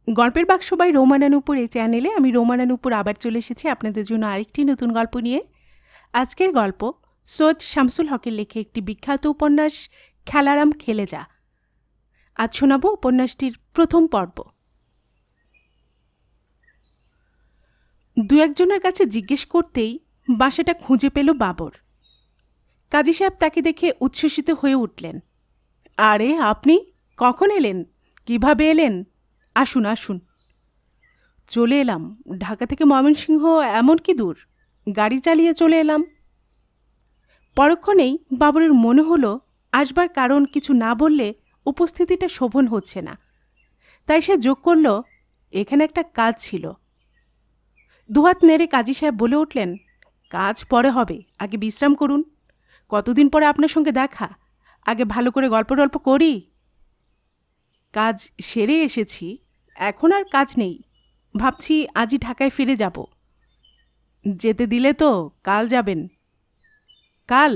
গল্পের বাক্স বাই রোমানা নূপুর এই চ্যানেলে আমি রোমানা নূপুর আবার চলে এসেছি আপনাদের জন্য আরেকটি নতুন গল্প নিয়ে। আজকের গল্প সৈয়দ শামসুল হকের লেখে একটি বিখ্যাত উপন্যাস খেলারাম খেলে যা। আজ শোনাব উপন্যাসটির প্রথম পর্ব। দু একজনের কাছে জিজ্ঞেস করতেই বাসাটা খুঁজে পেল বাবর। কাজী সাহেব তাকে দেখে উচ্ছ্বসিত হয়ে উঠলেন। আরে আপনি কখন এলেন? কিভাবে এলেন? আসুন আসুন। চলে এলাম, ঢাকা থেকে ময়মনসিংহ এমন কি দূর, গাড়ি চালিয়ে চলে এলাম। পরক্ষণেই বাবরের মনে হলো আসবার কারণ কিছু না বললে উপস্থিতিটা শোভন হচ্ছে না। তাই সে যোগ করল, এখানে একটা কাজ ছিল। দুহাত নেড়ে কাজী সাহেব বলে উঠলেন, কাজ পরে হবে, আগে বিশ্রাম করুন। কতদিন পরে আপনার সঙ্গে দেখা, আগে ভালো করে গল্প টল্প করি। কাজ সেরে এসেছি, এখন আর কাজ নেই। ভাবছি আজই ঢাকায় ফিরে যাব। যেতে দিলে তো কাল যাবেন? কাল?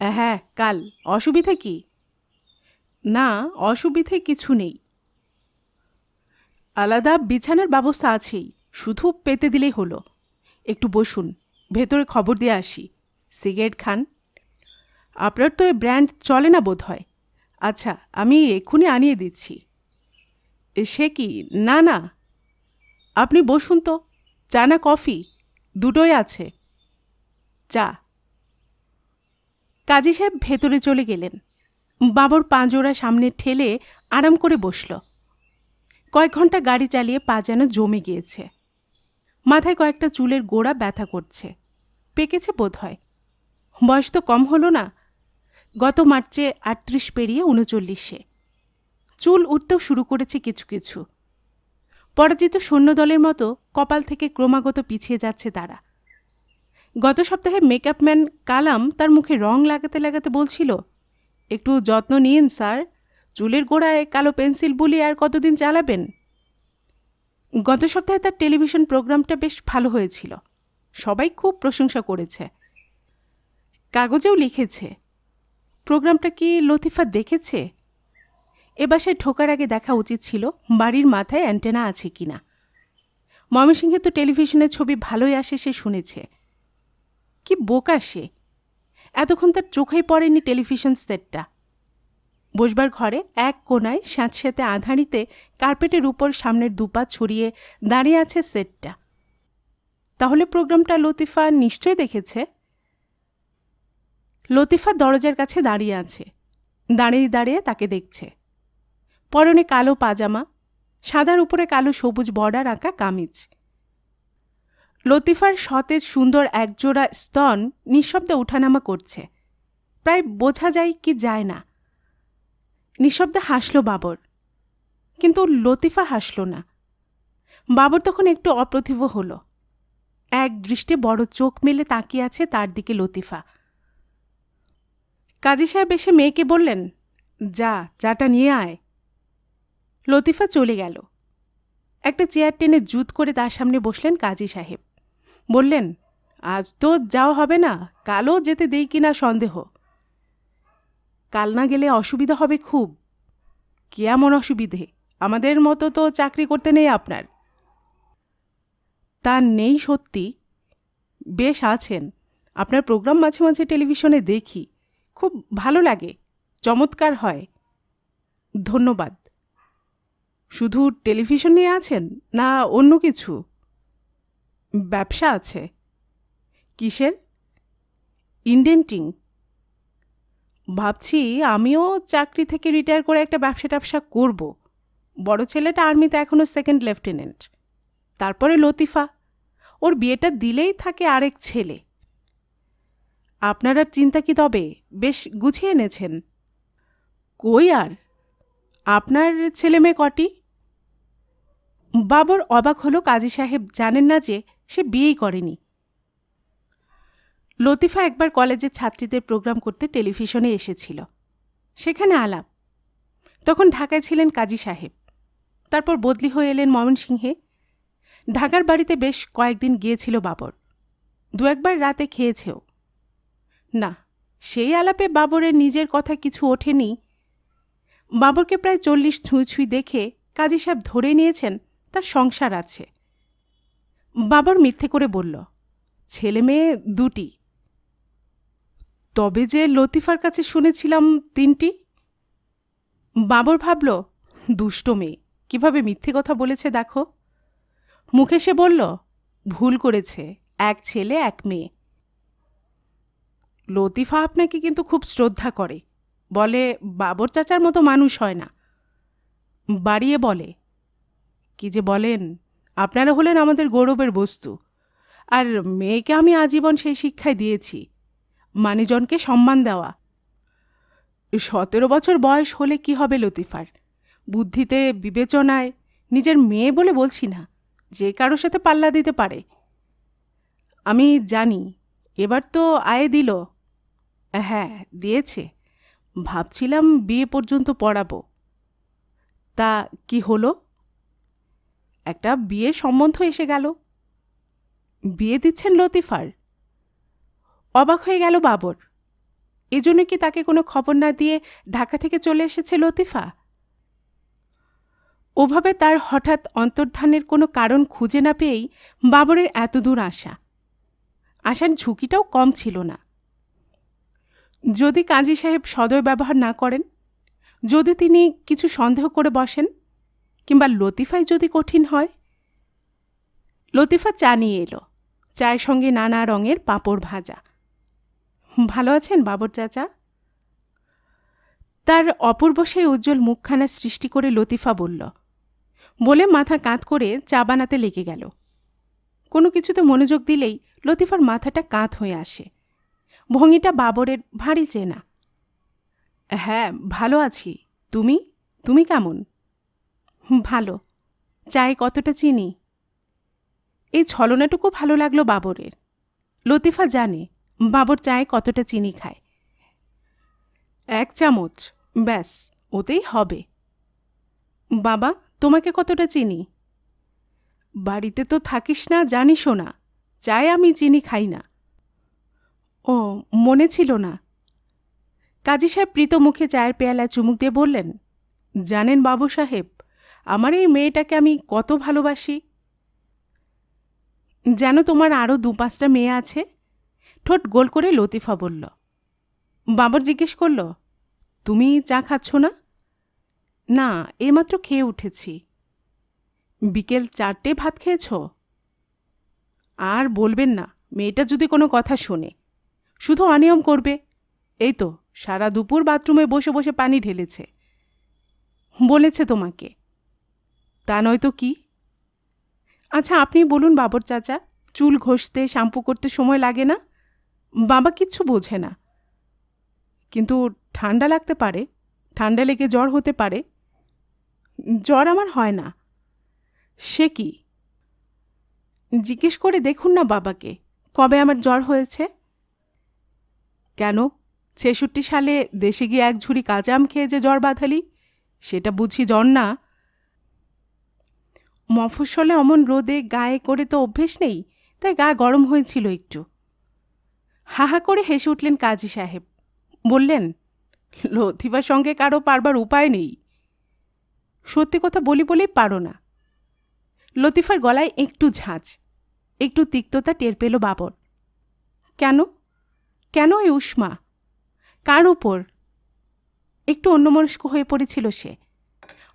হ্যাঁ কাল। অসুবিধে কি? না, অসুবিধে কিছু নেই। আলাদা বিছানার ব্যবস্থা আছেই, শুধু পেতে দিলেই হলো। একটু বসুন, ভেতরে খবর দিয়ে আসি। সিগারেট খান? আপনার তো এ ব্র্যান্ড চলে না বোধ হয়। আচ্ছা, আমি এক্ষুনি আনিয়ে দিচ্ছি। সে কি? না না, আপনি বসুন তো। চা না কফি? দুটোই আছে। চা। কাজী সাহেব ভেতরে চলে গেলেন। বাবর পাঁজোড়া সামনে ঠেলে আরাম করে বসল। কয়েক ঘন্টা গাড়ি চালিয়ে পা যেন জমে গিয়েছে। মাথায় কয়েকটা চুলের গোড়া ব্যথা করছে, পেকেছে বোধ হয়। বয়স তো কম হলো না, গত মার্চে ৩৮ পেরিয়ে ৩৯-এ। চুল উঠতেও শুরু করেছে কিছু কিছু। পরাজিত সৈন্যদলের মতো কপাল থেকে ক্রমাগত পিছিয়ে যাচ্ছে তারা। গত সপ্তাহে মেকআপ ম্যান কালাম তার মুখে রং লাগাতে লাগাতে বলছিল, একটু যত্ন নিন স্যার, চুলের গোড়ায় কালো পেন্সিল বুলিয়ে আর কতদিন চালাবেন। গত সপ্তাহে তার টেলিভিশন প্রোগ্রামটা বেশ ভালো হয়েছিল, সবাই খুব প্রশংসা করেছে, কাগজেও লিখেছে। প্রোগ্রামটা কি লতিফা দেখেছে? এ বাসায় ঢোকার আগে দেখা উচিত ছিল বাড়ির মাথায় অ্যান্টেনা আছে কিনা। ময়মনসিংহে তো টেলিভিশনের ছবি ভালোই আসে সে শুনেছে। কি বোকা সে, এতক্ষণ তার চোখেই পড়েনি টেলিভিশন সেটটা। বসবার ঘরে এক কোণায় স্যাঁতস্যাঁতে আঁধারিতে কার্পেটের উপর সামনের দুপা ছড়িয়ে দাঁড়িয়ে আছে সেটটা। তাহলে প্রোগ্রামটা লতিফা নিশ্চয় দেখেছে। লতিফা দরজার কাছে দাঁড়িয়ে আছে, দাঁড়িয়ে দাঁড়িয়ে তাকে দেখছে। পরনে কালো পাজামা, সাদার উপরে কালো সবুজ বর্ডার আঁকা কামিজ। লতিফার সতেজ সুন্দর একজোড়া স্তন নিঃশব্দে ওঠানামা করছে, প্রায় বোঝা যায় কি যায় না। নিঃশব্দে হাসল বাবর, কিন্তু লতিফা হাসল না। বাবর তখন একটু অপ্রতিভ হল। এক দৃষ্টে বড় চোখ মেলে তাকিয়ে আছে তার দিকে লতিফা। কাজী সাহেব এসে মেয়েকে বললেন, যা, চাটা নিয়ে আয়। লতিফা চলে গেল। একটা চেয়ার টেনে জুত করে তার সামনে বসলেন কাজী সাহেব। বললেন, আজ তো যাওয়া হবে না, কালও যেতে দেই কিনা সন্দেহ। কাল না গেলে অসুবিধা হবে খুব। কি এমন অসুবিধে? আমাদের মতো তো চাকরি করতে নেই আপনার। তা নেই সত্যি। বেশ আছেন, আপনার প্রোগ্রাম মাঝে মাঝে টেলিভিশনে দেখি, খুব ভালো লাগে, চমৎকার হয়। ধন্যবাদ। শুধু টেলিভিশন নিয়ে আছেন না অন্য কিছু? ব্যবসা আছে। কিসের? ইন্ডেন্টিং। ভাবছি আমিও চাকরি থেকে রিটায়ার করে একটা ব্যবসা করব। বড় ছেলেটা আর্মিতে এখনও সেকেন্ড লেফটেন্যান্ট। তারপরে লতিফা, ওর বিয়েটা দিলেই থাকে আরেক ছেলে। আপনার আর চিন্তা কি তবে, বেশ গুছিয়ে এনেছেন। কই আর, আপনার ছেলে মেয়ে কটি? বাবর অবাক হলো কাজী সাহেব জানেন না যে সে বিয়েই করেনি। লতিফা একবার কলেজের ছাত্রীদের প্রোগ্রাম করতে টেলিভিশনে এসেছিল, সেখানে আলাপ। তখন ঢাকায় ছিলেন কাজী সাহেব, তারপর বদলি হয়ে এলেন ময়মনসিংহে। ঢাকার বাড়িতে বেশ কয়েকদিন গিয়েছিল বাবর, দু একবার রাতে খেয়েছেও। না, সেই আলাপে বাবরের নিজের কথা কিছু ওঠেনি। বাবরকে প্রায় 40 ছুঁই ছুঁই দেখে কাজী সাহেব ধরে নিয়েছেন তার সংসার আছে। বাবর মিথ্যে করে বলল, ছেলে মেয়ে 2টি। তবে যে লতিফার কাছে শুনেছিলাম 3টি। বাবর ভাবল, দুষ্ট মেয়ে, কিভাবে মিথ্যে কথা বলেছে দেখো। মুখে সে বলল, ভুল করেছে, 1 ছেলে 1 মেয়ে। লতিফা আপনাকে কিন্তু খুব শ্রদ্ধা করে, বলে বাবর চাচার মতো মানুষ হয় না। বাড়িয়ে বলে। কি যে বলেন, আপনারা হলেন আমাদের গৌরবের বস্তু। আর মেয়েকে আমি আজীবন সেই শিক্ষায় দিয়েছি, মানিজনকে সম্মান দেওয়া। 17 বছর বয়স হলে কি হবে লতিফার? বুদ্ধিতে, বিবেচনায়, নিজের মেয়ে বলে বলছি না, যে কারো সাথে পাল্লা দিতে পারে। আমি জানি, এবার তো আয়ে দিল। হ্যাঁ, দিয়েছে। ভাবছিলাম বিয়ে পর্যন্ত পড়াবো। তা কি হলো? একটা বিয়ের সম্বন্ধ এসে গেল। বিয়ে দিচ্ছেন লতিফার? অবাক হয়ে গেল বাবর। এজন্য কি তাকে কোনো খবর না দিয়ে ঢাকা থেকে চলে এসেছে লতিফা? ওভাবে তার হঠাৎ অন্তর্ধানের কোনো কারণ খুঁজে না পেয়েই বাবরের এত দূর আসা। আসার ঝুঁকিটাও কম ছিল না। যদি কাজী সাহেব সদয় ব্যবহার না করেন, যদি তিনি কিছু সন্দেহ করে বসেন, কিংবা লতিফাই যদি কঠিন হয়। লতিফা চা নিয়ে এলো, চায়ের সঙ্গে নানা রঙের পাঁপড় ভাজা। ভালো আছেন বাবর চাচা? তার অপূর্ব সেই উজ্জ্বল মুখখানা সৃষ্টি করে লতিফা বলল, বলে মাথা কাঁধ করে চা বানাতে লেগে গেল। কোনো কিছুতে মনোযোগ দিলেই লতিফার মাথাটা কাঁধ হয়ে আসে। ভঙ্গিটা বাবরের ভারী চেনা। হ্যাঁ, ভালো আছি। তুমি তুমি কেমন? ভালো। চায়ে কতটা চিনি? এই ছলনাটুকু ভালো লাগলো বাবরের। লতিফা জানে বাবর চায়ে কতটা চিনি খায়। 1 চামচ, ব্যাস, ওতেই হবে। বাবা, তোমাকে কতটা চিনি? বাড়িতে তো থাকিস না, জানিসও না, চায়ে আমি চিনি খাই না। ও, মনে ছিল না। কাজী সাহেব প্রীত মুখে চায়ের পেয়ালায় চুমুক দিয়ে বললেন, জানেন বাবু সাহেব, আমার এই মেয়েটাকে আমি কত ভালোবাসি। যেন তোমার আরও 2-5টা মেয়ে আছে। ঠোঁট গোল করে লতিফা বলল। বাবর জিজ্ঞেস করল, তুমি চা খাচ্ছ না? না, এইমাত্র খেয়ে উঠেছি। বিকেল 4টে ভাত খেয়েছ? আর বলবেন না, মেয়েটা যদি কোনো কথা শোনে, শুধু অনিয়ম করবে। এই তো সারা দুপুর বাথরুমে বসে বসে পানি ঢেলেছে। বলেছে তোমাকে? তা নয়তো কি। আচ্ছা, আপনি বলুন বাবর চাচা, চুল ঘষতে, শ্যাম্পু করতে সময় লাগে না? বাবা কিচ্ছু বোঝে না। কিন্তু ঠান্ডা লাগতে পারে, ঠান্ডা লেগে জ্বর হতে পারে। জ্বর আমার হয় না। সে কি? জিজ্ঞেস করে দেখুন না বাবাকে, কবে আমার জ্বর হয়েছে। কেন, 66 সালে দেশে গিয়ে 1 ঝুড়ি কাঁচা আম খেয়ে যে জ্বর বাঁধালি, সেটা বুঝি জ্বর না? মফস্বলে অমন রোদে গায়ে করে তো অভ্যেস নেই, তাই গা গরম হয়েছিল একটু। হাহা করে হেসে উঠলেন কাজী সাহেব। বললেন, লতিফার সঙ্গে কারো পারবার উপায় নেই। সত্যি কথা বলি বলেই পারো না। লতিফার গলায় একটু ঝাঁঝ, একটু তিক্ততা টের পেল বাবর। কেন? কেন এই উষ্মা? কার উপর? একটু অন্যমনস্ক হয়ে পড়েছিল সে।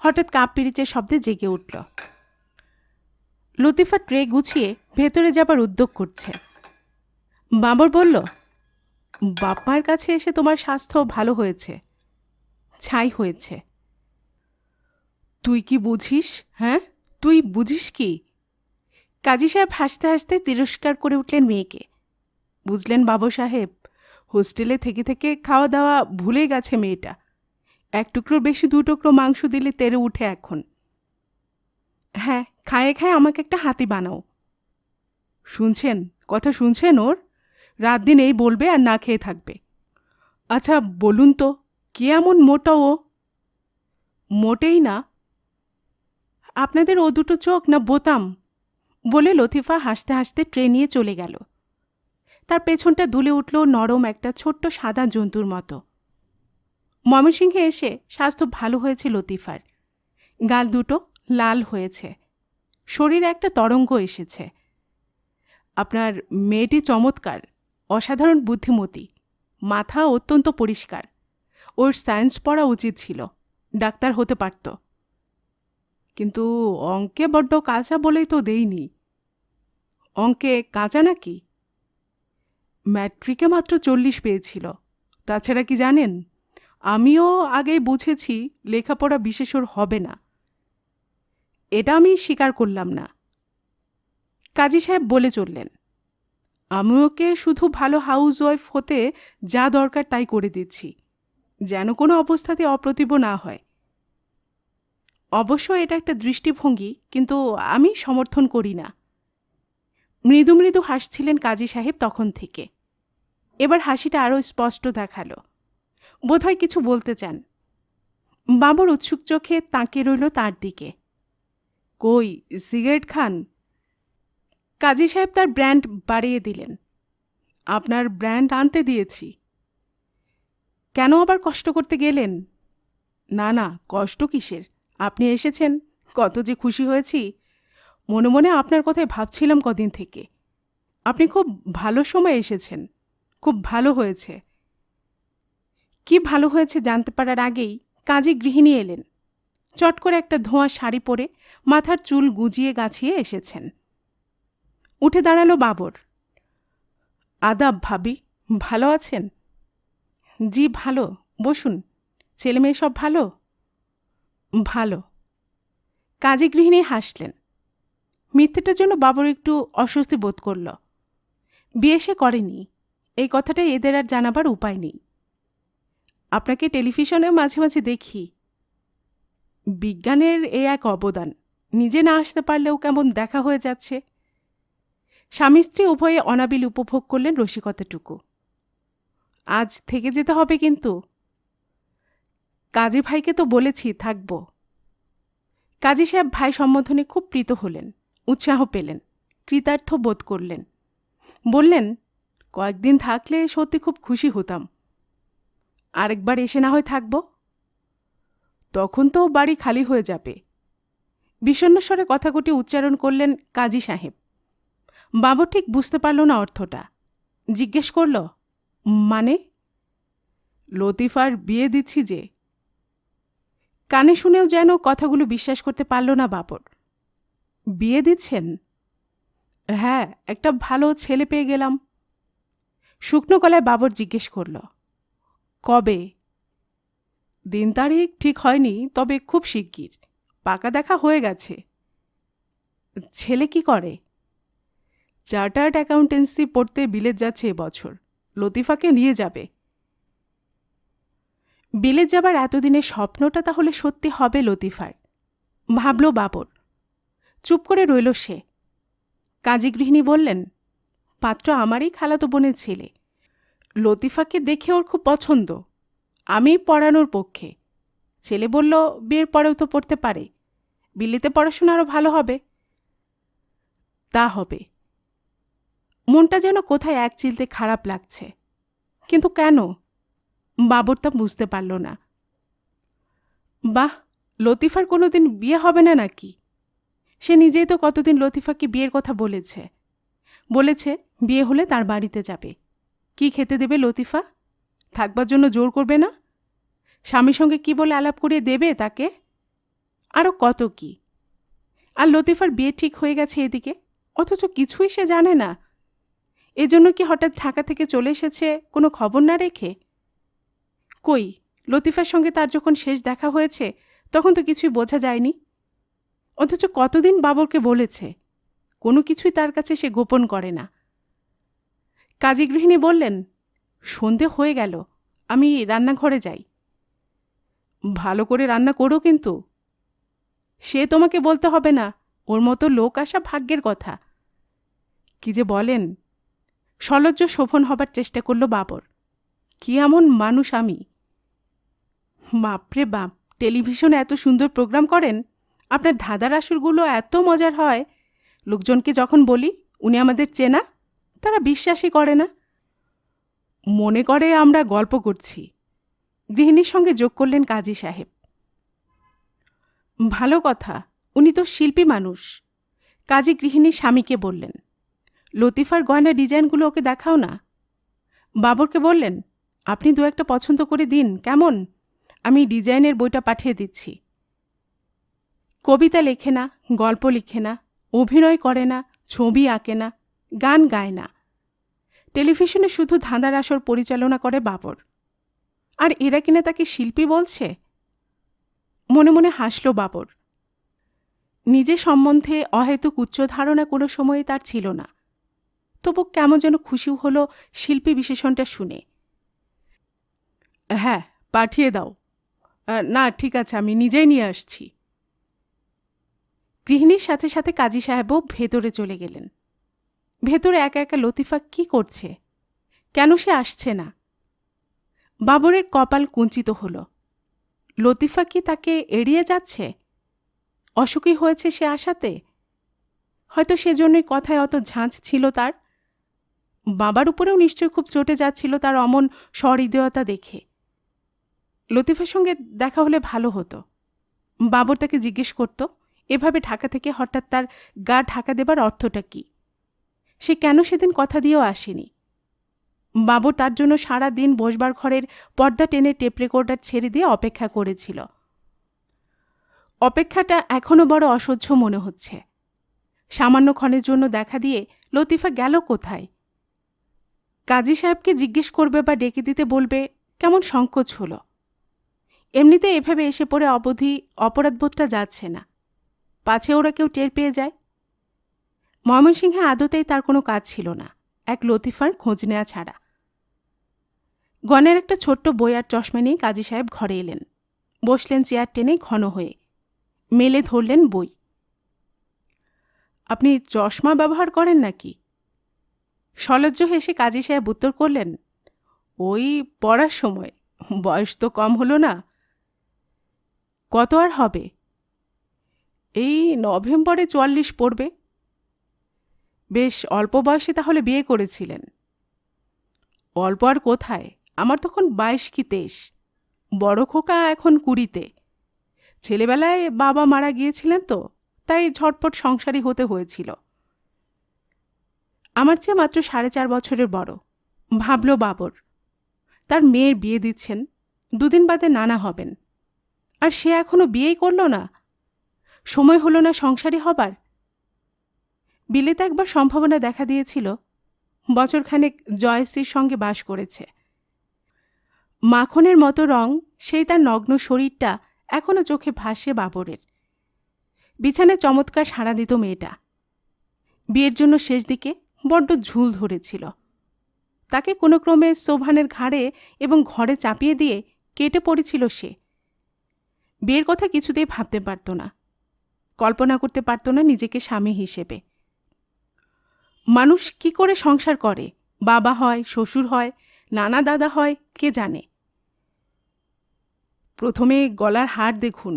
হঠাৎ কাপ পিরিচের শব্দে জেগে উঠল। লতিফা ট্রে গুছিয়ে ভেতরে যাবার উদ্যোগ করছে। বাবর বলল, বাপ্পার কাছে এসে তোমার স্বাস্থ্য ভালো হয়েছে। ছাই হয়েছে। তুই কি বুঝিস? হ্যাঁ, তুই বুঝিস কি? কাজী সাহেব হাসতে হাসতে তিরস্কার করে উঠলেন মেয়েকে। বুঝলেন বাবু সাহেব, হোস্টেলে থেকে থেকে খাওয়া দাওয়া ভুলে গেছে মেয়েটা। 1 টুকরোর বেশি 2 টুকরো মাংস দিলে তেরে উঠে এখন। হ্যাঁ, খায়ে খায়ে আমাকে একটা হাতি বানাও। শুনছেন? কথা শুনছেন ওর? রাত দিন এই বলবে আর না খেয়ে থাকবে। আচ্ছা বলুন তো, কে এমন মোটা ও? মোটেই না। আপনাদের ও দুটো চোখ না বোতাম? বলে লতিফা হাসতে হাসতে ট্রে নিয়ে চলে গেল। তার পেছনটা দুলে উঠল নরম একটা ছোট্ট সাদা জন্তুর মতো। ময়মনসিংহে এসে স্বাস্থ্য ভালো হয়েছে লতিফার, গাল দুটো লাল হয়েছে, শরীরে একটা তরঙ্গ এসেছে। আপনার মেয়েটি চমৎকার, অসাধারণ বুদ্ধিমতী, মাথা অত্যন্ত পরিষ্কার। ওর সায়েন্স পড়া উচিত ছিল, ডাক্তার হতে পারত, কিন্তু অঙ্কে বড্ড কাঁচা বলেই তো দেইনি। অঙ্কে কাঁচা নাকি? ম্যাট্রিকে মাত্র 40 পেয়েছিল। তাছাড়া কি জানেন, আমিও আগেই বুঝেছি লেখাপড়া বিশেষ ওর হবে না। এটা আমি স্বীকার করলাম না। কাজী সাহেব বলে চললেন, আমি ওকে শুধু ভালো হাউসওয়াইফ হতে যা দরকার তাই করে দিচ্ছি, যেন কোনো অবস্থাতে অপ্রতিভ না হয়। অবশ্য এটা একটা দৃষ্টিভঙ্গি, কিন্তু আমি সমর্থন করি না। মৃদু মৃদু হাসছিলেন কাজী সাহেব তখন থেকে। এবার হাসিটা আরও স্পষ্ট দেখালো, বোধহয় কিছু বলতে চান। বাবুর উৎসুক চোখে তাকিয়ে রইল তার দিকে। কই, সিগারেট খান? কাজী সাহেব তার ব্র্যান্ড বাড়িয়ে দিলেন। আপনার ব্র্যান্ড আনতে দিয়েছি। কেন আবার কষ্ট করতে গেলেন? না না, কষ্ট কিসের, আপনি এসেছেন, কত যে খুশি হয়েছি। মনে মনে আপনার কথাই ভাবছিলাম কদিন থেকে। আপনি খুব ভালো সময় এসেছেন, খুব ভালো হয়েছে। কি ভালো হয়েছে জানতে পারার আগেই কাজী গৃহিণী এলেন। চট করে একটা ধোঁয়া শাড়ি পরে মাথার চুল গুজিয়ে গাছিয়ে এসেছেন। উঠে দাঁড়ালো বাবর। আদাব ভাবি, ভালো আছেন? জি ভালো, বসুন। ছেলেমেয়ে সব ভালো? ভালো। কাজী গৃহিণী হাসলেন। মিথ্যেটার জন্য বাবর একটু অস্বস্তি বোধ করল। বিয়ে সে করেনি, এই কথাটা এদের আর জানাবার উপায় নেই। আপনাকে টেলিভিশনে মাঝে মাঝে দেখি। বিজ্ঞানের এ এক অবদান, নিজে না আসতে পারলেও কেমন দেখা হয়ে যাচ্ছে। স্বামী স্ত্রী উভয়ে অনাবিল উপভোগ করলেন রসিকতাটুকু। আজ থেকে যেতে হবে কিন্তু। কাজী ভাইকে তো বলেছি থাকব। কাজী সাহেব ভাই সম্বোধনে খুব প্রীত হলেন, উৎসাহ পেলেন, কৃতার্থ বোধ করলেন। বললেন, কয়েকদিন থাকলে সত্যি খুব খুশি হতাম। আরেকবার এসে না হয় থাকব। তখন তো বাড়ি খালি হয়ে যাবে। বিষণ্ণস্বরে কথাগুটি উচ্চারণ করলেন কাজী সাহেব। বাবর ঠিক বুঝতে পারল না অর্থটা। জিজ্ঞেস করল, মানে? লতিফার বিয়ে দিচ্ছি যে। কানে শুনেও যেন কথাগুলো বিশ্বাস করতে পারল না বাবর। বিয়ে দিচ্ছেন? হ্যাঁ, একটা ভালো ছেলে পেয়ে গেলাম। শুকনো গলায় বাবর জিজ্ঞেস করল, কবে? দিন তারিখ ঠিক হয়নি, তবে খুব শিগগির। পাকা দেখা হয়ে গেছে। ছেলে কি করে? চার্টার্ড অ্যাকাউন্টেন্সি পড়তে বিলেত যাচ্ছে এবছর। লতিফাকে নিয়ে যাবে। বিলেত যাবার এতদিনের স্বপ্নটা তাহলে সত্যি হবে লতিফার, ভাবল বাবর। চুপ করে রইল সে। কাজী গৃহিণী বললেন, পাত্র আমারই খালাতো বোনের ছেলে। লতিফাকে দেখে ওর খুব পছন্দ। আমি পড়ানোর পক্ষে। ছেলে বলল, বিয়ের পরেও তো পড়তে পারে, বিলেতে পড়াশোনা আরও ভালো হবে। তা হবে। মনটা যেন কোথায় এক চিলতে খারাপ লাগছে, কিন্তু কেন? বাবর তা বুঝতে পারল না। বাহ, লতিফার কোনোদিন বিয়ে হবে না নাকি? সে নিজেই তো কতদিন লতিফাকে বিয়ের কথা বলেছে। বলেছে বিয়ে হলে তার বাড়িতে যাবে। কি খেতে দেবে লতিফা? থাকবার জন্য জোর করবে না? স্বামীর সঙ্গে কি বলে আলাপ করিয়ে দেবে তাকে? আরও কত কি। আর লতিফার বিয়ে ঠিক হয়ে গেছে এদিকে, অথচ কিছুই সে জানে না। এজন্য কি হঠাৎ ঢাকা থেকে চলে এসেছে কোনো খবর না রেখে? কই, লতিফার সঙ্গে তার যখন শেষ দেখা হয়েছে তখন তো কিছুই বোঝা যায়নি। অথচ কতদিন বাবরকে বলেছে, কোনো কিছুই তার কাছে সে গোপন করে না। কাজী গৃহিণী বললেন, সন্ধে হয়ে গেল, আমি রান্নাঘরে যাই। ভালো করে রান্না করো কিন্তু। সে তোমাকে বলতে হবে না, ওর মতো লোক আসা ভাগ্যের কথা। কি যে বলেন! সলজ্জ শোভন হবার চেষ্টা করল বাবর। কি এমন মানুষ আমি! বাপরে বাপ, টেলিভিশনে এত সুন্দর প্রোগ্রাম করেন, আপনার ধাঁধার আসরগুলো এত মজার হয়। লোকজনকে যখন বলি উনি আমাদের চেনা, তারা বিশ্বাসই করে না, মনে করে আমরা গল্প করছি। গৃহিণীর সঙ্গে যোগ করলেন কাজী সাহেব। ভালো কথা, উনি তো শিল্পী মানুষ। কাজী গৃহিণী স্বামীকে বললেন, লতিফার গয়না ডিজাইনগুলো ওকে দেখাও না। বাবরকে বললেন, আপনি দু একটা পছন্দ করে দিন, কেমন? আমি ডিজাইনের বইটা পাঠিয়ে দিচ্ছি। কবিতা লেখে না, গল্প লিখে না, অভিনয় করে না, ছবি আঁকে না, গান গায় না। টেলিভিশনে শুধু ধাঁধার আসর পরিচালনা করে বাবর। আর এরা কিনা তাকে শিল্পী বলছে। মনে মনে হাসল বাবর। নিজের সম্বন্ধে অহেতুক উচ্চ ধারণা কোনো সময়ে তার ছিল না। তবু কেমন যেন খুশি হলো শিল্পী বিশেষণটা শুনে। হ্যাঁ, পাঠিয়ে দাও। না, ঠিক আছে, আমি নিজেই নিয়ে আসছি। গৃহিণীর সাথে সাথে কাজী সাহেবও ভেতরে চলে গেলেন। ভেতরে একা একা লতিফা কি করছে? কেন সে আসছে না? বাবরের কপাল কুঞ্চিত হল। লতিফা কি তাকে এড়িয়ে যাচ্ছে? অসুখী হয়েছে সে আশাতে? হয়তো সেজন্যই কথায় অত ঝাঁঝ ছিল তার। বাবার উপরেও নিশ্চয় খুব চটে যাচ্ছিল তার অমন সহৃদয়তা দেখে। লতিফার সঙ্গে দেখা হলে ভালো হতো। বাবর তাকে জিজ্ঞেস করত, এভাবে ঢাকা থেকে হঠাৎ তার গা ঢাকা দেবার অর্থটা কি? সে কেন সেদিন কথা দিয়েও আসেনি? বাবর তার জন্য সারা দিন বসবার ঘরের পর্দা টেনে টেপ রেকর্ডার ছেড়ে দিয়ে অপেক্ষা করেছিল। অপেক্ষাটা এখনও বড় অসহ্য মনে হচ্ছে। সামান্য ক্ষণের জন্য দেখা দিয়ে লতিফা গেল কোথায়? কাজী সাহেবকে জিজ্ঞেস করবে বা ডেকে দিতে বলবে, কেমন সংকোচ হল। এমনিতে এভাবে এসে পড়ে অবধি অপরাধবোধটা যাচ্ছে না, পাছে ওরা কেউ টের পেয়ে যায়। ময়মনসিংহে আদতেই তার কোনো কাজ ছিল না, এক লতিফার খোঁজ নেওয়া ছাড়া। গনের একটা ছোট্ট বই আর চশমা নিয়ে কাজী সাহেব ঘরে এলেন। বসলেন চেয়ার টেনে ঘন হয়ে, মেলে ধরলেন বই। আপনি চশমা ব্যবহার করেন নাকি? সলজ্জ হেসে কাজী সাহেব উত্তর করলেন, ওই পড়ার সময়, বয়স তো কম হলো না। কত আর হবে? এই নভেম্বরে 44 পড়বে। বেশ অল্প বয়সে তাহলে বিয়ে করেছিলেন? অল্প আর কোথায়, আমার তখন 22 কি 23। বড় খোকা এখন 20-তে। ছেলেবেলায় বাবা মারা গিয়েছিলেন তো, তাই ঝটপট সংসারী হতে হয়েছিল। আমার চেয়ে মাত্র 4.5 বছরের বড়। ভাবল বাবর, তার মেয়ের বিয়ে দিচ্ছেন, দুদিন বাদে নানা হবেন, আর সে এখনো বিয়েই করল না। সময় হলো না সংসারী হবার। বিলেতে একবার সম্ভাবনা দেখা দিয়েছিল, বছরখানেক জয়শ্রীর সঙ্গে বাস করেছে। মাখনের মতো রং সেই তার নগ্ন শরীরটা এখনো চোখে ভাসে বাবরের। বিছানায় চমৎকার সাড়া দিত মেয়েটা। বিয়ের জন্য শেষ দিকে বড্ড ঝুল ধরেছিল। তাকে কোনো ক্রমে সোভানের ঘাড়ে এবং ঘরে চাপিয়ে দিয়ে কেটে পড়েছিল সে। বিয়ের কথা কিছুতেই ভাবতে পারত না, কল্পনা করতে পারত না নিজেকে স্বামী হিসেবে। মানুষ কি করে সংসার করে? বাবা হয়, শ্বশুর হয়, নানা দাদা হয়, কে জানে। প্রথমে গলার হার দেখুন,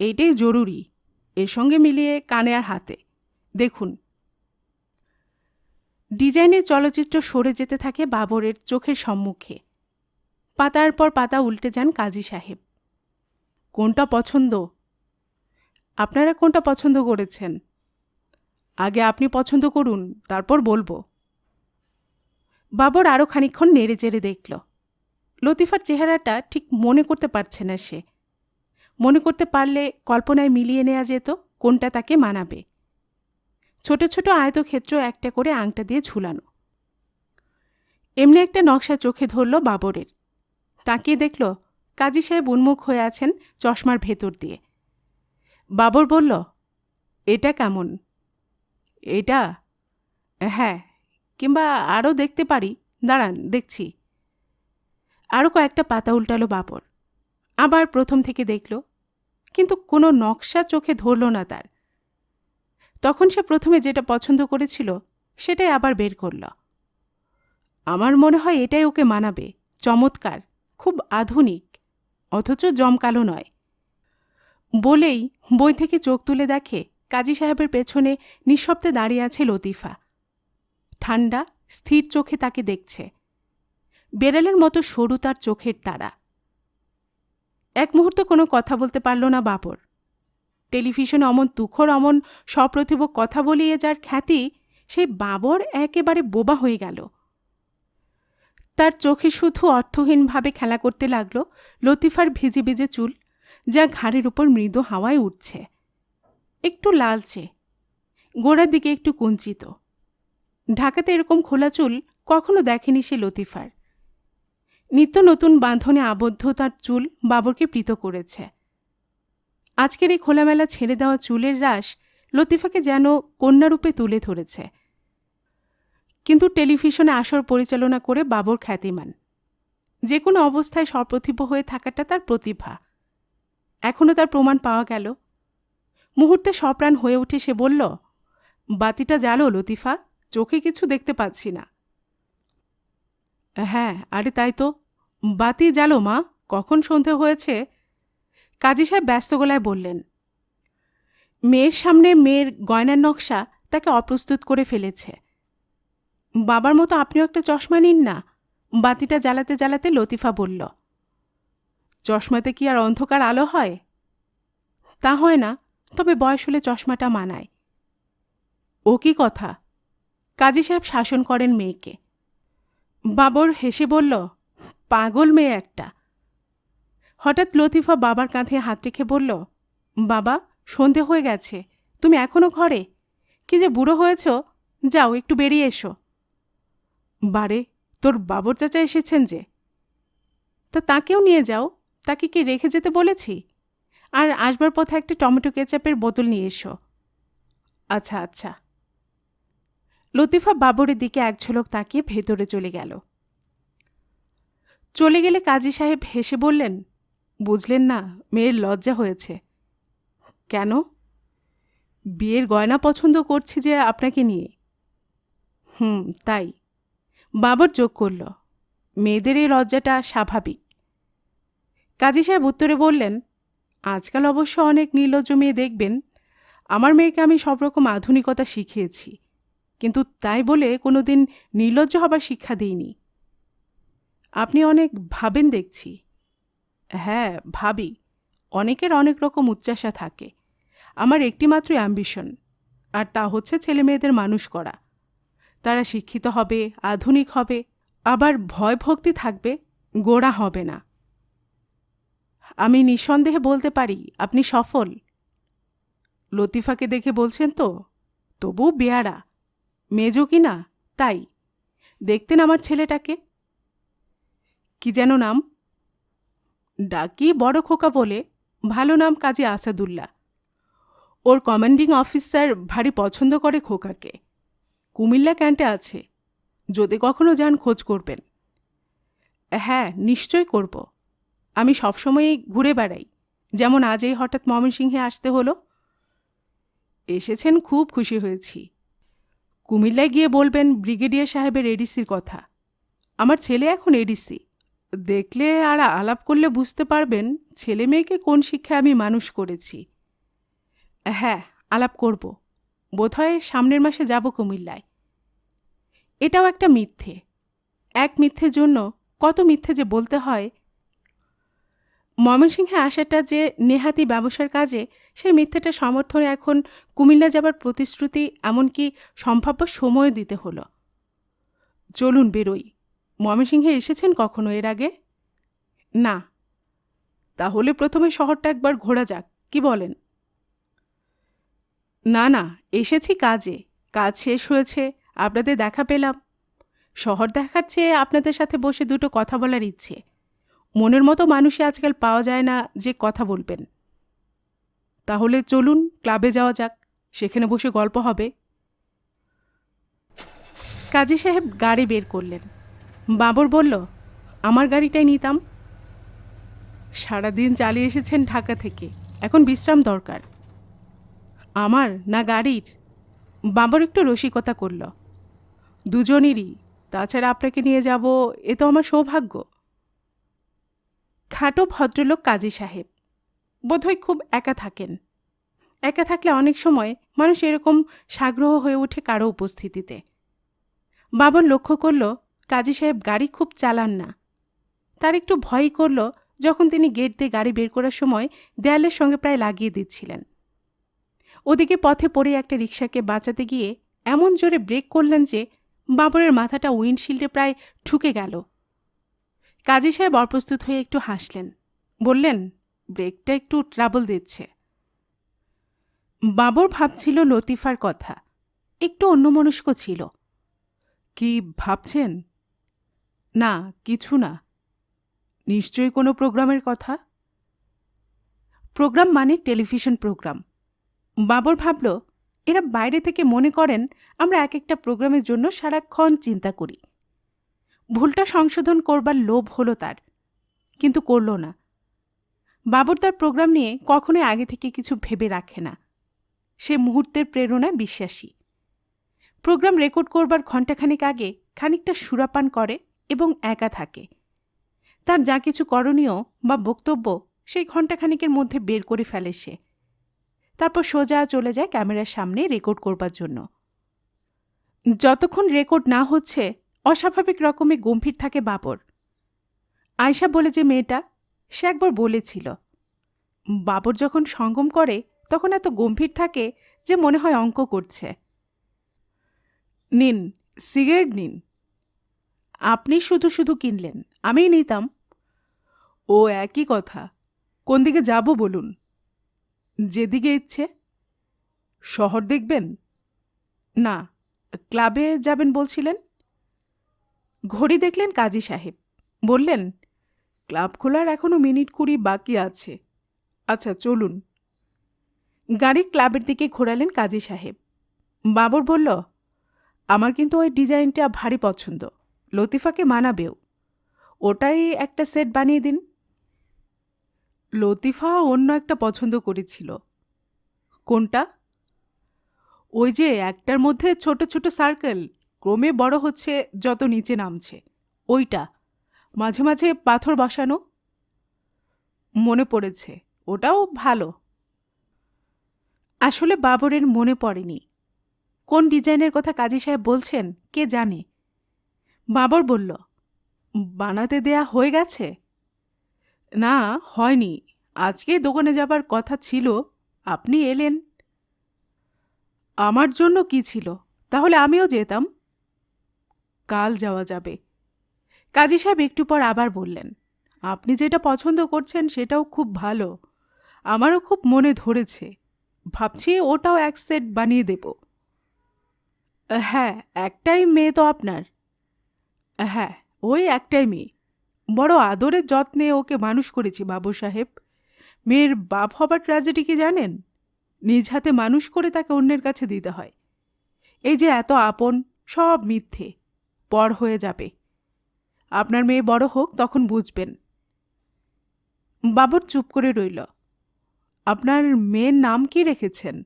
এইটাই জরুরি। এর সঙ্গে মিলিয়ে কানে আর হাতে দেখুন। ডিজাইনের চলচ্চিত্র সরে যেতে থাকে বাবরের চোখের সম্মুখে। পাতার পর পাতা উল্টে যান কাজী সাহেব। কোনটা পছন্দ? আপনারা কোনটা পছন্দ করেছেন? আগে আপনি পছন্দ করুন, তারপর বলবো। বাবর আরও খানিকক্ষণ নেড়ে চেড়ে দেখল। লতিফার চেহারাটা ঠিক মনে করতে পারছে না সে। মনে করতে পারলে কল্পনায় মিলিয়ে নেওয়া যেত কোনটা তাকে মানাবে। ছোট ছোট আয়তক্ষেত্র একটা করে আংটা দিয়ে ঝুলানো। এমনি একটা নকশা চোখে ধরল বাবরের। তাকিয়ে দেখল কাজী সাহেব উন্মুখ হয়ে আছেন চশমার ভেতর দিয়ে। বাবর বলল, এটা কেমন? এটা? হ্যাঁ, কিংবা আরও দেখতে পারি, দাঁড়ান দেখছি। আরও কয়েকটা পাতা উল্টালো বাবর। আবার প্রথম থেকে দেখল, কিন্তু কোনো নকশা চোখে ধরল না তার। তখন সে প্রথমে যেটা পছন্দ করেছিল সেটাই আবার বের করল। আমার মনে হয় এটাই ওকে মানাবে, চমৎকার, খুব আধুনিক, অথচ জমকালো নয়। বলেই বই থেকে চোখ তুলে দেখে কাজী সাহেবের পেছনে নিঃশব্দে দাঁড়িয়ে আছে লতিফা। ঠান্ডা স্থির চোখে তাকে দেখছে। বেড়ালের মতো সরু তার চোখের তারা। এক মুহূর্ত কোনো কথা বলতে পারল না বাবর। টেলিভিশনে অমন তুখর অমন সপ্রতিভ কথা বলিয়ে যার খ্যাতি, সেই বাবর একেবারে বোবা হয়ে গেল। তার চোখে শুধু অর্থহীনভাবে খেলা করতে লাগল লতিফার ভিজে ভিজে চুল, যা ঘাড়ের উপর মৃদু হাওয়ায় উঠছে, একটু লালচে, গোড়ার দিকে একটু কুঞ্চিত। ঢাকাতে এরকম খোলা চুল কখনো দেখেনি সে লতিফার। নিত্য নতুন বাঁধনে আবদ্ধ তার চুল বাবরকে প্রীত করেছে। আজকের এই খোলামেলা ছেড়ে দেওয়া চুলের রাশ লতিফাকে যেন কন্যারূপে তুলে ধরেছে। কিন্তু টেলিভিশনে আসর পরিচালনা করে বাবর খ্যাতিমান। যে কোনো অবস্থায় সপ্রতিভ হয়ে থাকাটা তার প্রতিভা। এখনও তার প্রমাণ পাওয়া গেল। মুহূর্তে সপ্রাণ হয়ে উঠে সে বলল, বাতিটা জ্বালো লতিফা, চোখে কিছু দেখতে পাচ্ছি না। হ্যাঁ, আরে তাই তো, বাতি জ্বালো মা, কখন সন্ধে হয়েছে। কাজী সাহেব ব্যস্ত গলায় বললেন। মেয়ের সামনে মেয়ের গয়নার নকশা তাকে অপ্রস্তুত করে ফেলেছে। বাবার মতো আপনিও একটা চশমা নিন না, বাতিটা জ্বালাতে জ্বালাতে লতিফা বলল। চশমাতে কি আর অন্ধকার আলো হয়? তা হয় না, তবে বয়স হলে চশমাটা মানায়। ও কি কথা? কাজী সাহেব শাসন করেন মেয়েকে। বাবর হেসে বলল, পাগল মেয়ে একটা। হঠাৎ লতিফা বাবার কাঁধে হাত রেখে বলল, বাবা, সন্ধে হয়ে গেছে, তুমি এখনো ঘরে? কি যে বুড়ো হয়েছ, যাও একটু বেরিয়ে এসো। বারে, তোর বাবর চাচা এসেছেন যে। তা তাকেও নিয়ে যাও, তাকে কি রেখে যেতে বলেছি? আর আসবার পথে একটা টমেটো কেচাপের বোতল নিয়ে এসো। আচ্ছা আচ্ছা। লতিফা বাবরের দিকে এক ঝলক তাকিয়ে ভেতরে চলে গেল। চলে গেলে কাজী সাহেব হেসে বললেন, বুঝলেন না, মেয়ের লজ্জা হয়েছে। কেন? বিয়ের গয়না পছন্দ করছি যে আপনাকে নিয়ে। তাই। বাবর যোগ করল, মেয়েদের এই লজ্জাটা স্বাভাবিক। কাজী সাহেব উত্তরে বললেন, আজকাল অবশ্য অনেক নির্লজ্জ মেয়ে দেখবেন। আমার মেয়েকে আমি সব রকম আধুনিকতা শিখিয়েছি, কিন্তু তাই বলে কোনো দিন নির্লজ্জ হবার শিক্ষা দিইনি। আপনি অনেক ভাবেন দেখছি। হ্যাঁ, ভাবি। অনেকের অনেক রকম উচ্চাশা থাকে। আমার একটিমাত্র অ্যাম্বিশন, আর তা হচ্ছে ছেলে মেয়েদের মানুষ করা। তারা শিক্ষিত হবে, আধুনিক হবে, আবার ভয় ভক্তি থাকবে, গোঁড়া হবে না। আমি নিঃসন্দেহে বলতে পারি আপনি সফল। লতিফাকে দেখে বলছেন তো? তবু বেয়ারা, মেজো কি না, তাই। দেখতেন আমার ছেলেটাকে? কি যেন নাম? ডাকি বড় খোকা বলে, ভালো নাম কাজী আসাদুল্লাহ। ওর কমান্ডিং অফিসার ভারী পছন্দ করে খোকাকে। কুমিল্লা ক্যান্টে আছে, যদি কখনো যান খোঁজ করবেন। হ্যাঁ, নিশ্চয় করব। আমি সবসময়ই ঘুরে বেড়াই, যেমন আজ এই হঠাৎ ময়মনসিংহে আসতে হলো। এসেছেন, খুব খুশি হয়েছি। কুমিল্লায় গিয়ে বলবেন ব্রিগেডিয়ার সাহেবের এডিসির কথা। আমার ছেলে এখন এডিসি। দেখলে আর আলাপ করলে বুঝতে পারবেন ছেলে মেয়েকে কোন শিক্ষায় আমি মানুষ করেছি। হ্যাঁ, আলাপ করব। বোধহয় সামনের মাসে যাব কুমিল্লায়। এটাও একটা মিথ্যে। এক মিথ্যের জন্য কত মিথ্যে যে বলতে হয়। ময়মনসিংহে আসাটা যে নেহাতি ব্যবসার কাজে, সেই মিথ্যেটা সমর্থনে এখন কুমিল্লা যাবার প্রতিশ্রুতি, এমনকি সম্ভাব্য সময় দিতে হলো। চলুন বেরোই। ময়মনসিংহে এসেছেন কখনো এর আগে? না। তাহলে প্রথমে শহরটা একবার ঘোরা যাক, কি বলেন? না না, এসেছি কাজে। কাজ শেষ হয়েছে, আপনাদের দেখা পেলাম। শহর দেখার চেয়ে আপনাদের সাথে বসে দুটো কথা বলার ইচ্ছে। মনের মতো মানুষই আজকাল পাওয়া যায় না যে কথা বলবেন। তাহলে চলুন ক্লাবে যাওয়া যাক, সেখানে বসে গল্প হবে। কাজী সাহেব গাড়ি বের করলেন। বাবর বলল, আমার গাড়িটাই নিতাম। সারাদিন চালিয়ে এসেছেন ঢাকা থেকে, এখন বিশ্রাম দরকার। আমার না গাড়ির? বাবর একটু রসিকতা করল। দুজনেরই। তাছাড়া আপনাকে নিয়ে যাব, এ তো আমার সৌভাগ্য। খাটো ভদ্রলোক কাজী সাহেব বোধহয় খুব একা থাকেন। একা থাকলে অনেক সময় মানুষ এরকম সাগ্রহ হয়ে ওঠে কারো উপস্থিতিতে। বাবর লক্ষ্য করল কাজী সাহেব গাড়ি খুব চালান না। তার একটু ভয়ই করল যখন তিনি গেট দিয়ে গাড়ি বের করার সময় দেয়ালের সঙ্গে প্রায় লাগিয়ে দিচ্ছিলেন। ওদিকে পথে পড়ে একটা রিকশাকে বাঁচাতে গিয়ে এমন জোরে ব্রেক করলেন যে বাবরের মাথাটা উইন্ডশিল্ডে প্রায় ঠুকে গেল। কাজী সাহেব অপ্রস্তুত হয়ে একটু হাসলেন, বললেন, ব্রেকটা একটু ট্রাবল দিচ্ছে। বাবর ভাবছিল লতিফার কথা, একটু অন্যমনস্ক ছিল। কি ভাবছেন? না, কিছু না। নিশ্চয়ই কোনো প্রোগ্রামের কথা। প্রোগ্রাম মানে টেলিভিশন প্রোগ্রাম। বাবর ভাবল, এরা বাইরে থেকে মনে করেন আমরা এক একটা প্রোগ্রামের জন্য সারাক্ষণ চিন্তা করি। ভুলটা সংশোধন করবার লোভ হলো তার, কিন্তু করল না। বাবর তার প্রোগ্রাম নিয়ে কখনোই আগে থেকে কিছু ভেবে রাখে না। সে মুহূর্তের প্রেরণায় বিশ্বাসী। প্রোগ্রাম রেকর্ড করবার ঘণ্টাখানেক আগে খানিকটা সুরাপান করে এবং একা থাকে। তার যা কিছু করণীয় বা বক্তব্য সেই ঘণ্টাখানেকের মধ্যে বের করে ফেলে সে। তারপর সোজা চলে যায় ক্যামেরার সামনে রেকর্ড করবার জন্য। যতক্ষণ রেকর্ড না হচ্ছে অস্বাভাবিক রকমে গম্ভীর থাকে বাবর। আয়শা বলে যে মেয়েটা, সে একবার বলেছিল, বাবর যখন সঙ্গম করে তখন এত গম্ভীর থাকে যে মনে হয় অঙ্ক করছে। নিন, সিগারেট নিন। আপনি শুধু শুধু কিনলেন, আমিই নিতাম। ও একই কথা। কোন দিকে যাব বলুন? যেদিকে ইচ্ছে। শহর দেখবেন? না, ক্লাবে যাবেন বলছিলেন। ঘড়ি দেখলেন কাজী সাহেব, বললেন, ক্লাব খোলার এখনো মিনিট 20 বাকি আছে। আচ্ছা, চলুন। গাড়ি ক্লাবের দিকে ঘোরালেন কাজী সাহেব। বাবর বলল, আমার কিন্তু ওই ডিজাইনটা ভারী পছন্দ, লতিফাকে মানাবেও। ওটাই একটা সেট বানিয়ে দিন। লতিফা অন্য একটা পছন্দ করেছিল। কোনটা? ওই যে একটার মধ্যে ছোট ছোট সার্কেল ক্রমে বড় হচ্ছে যত নিচে নামছে, ওইটা, মাঝে মাঝে পাথর বসানো। মনে পড়েছে, ওটাও ভালো। আসলে বাবরের মনে পড়েনি কোন ডিজাইনের কথা কাজী সাহেব বলছেন, কে জানে। বাবর বলল, বানাতে দেয়া হয়ে গেছে? না, হয়নি। আজকেই দোকানে যাবার কথা ছিল, আপনি এলেন। আমার জন্য কি ছিল? তাহলে আমিও যেতাম। কাল যাওয়া যাবে। কাজী সাহেব একটু পর আবার বললেন, আপনি যেটা পছন্দ করছেন সেটাও খুব ভালো, আমারও খুব মনে ধরেছে। ভাবছি ওটাও এক সেট বানিয়ে দেব। হ্যাঁ, একটাই মেয়ে তো আপনার? হ্যাঁ, ওই একটাই মেয়ে। বড় আদরের যত্নে ওকে মানুষ করেছি বাবু সাহেব। মেয়ের বাপ হবার ট্র্যাজেডি কি জানেন? নিজ হাতে মানুষ করে তাকে অন্যের কাছে দিতে হয়। এই যে এত আপন, সব মিথ্যে, পর হয়ে যাবে। আপনার মেয়ে বড় হোক, তখন বুঝবেন। বাবর চুপ করে রইল। আপনার মেয়ের নাম কি রেখেছেন?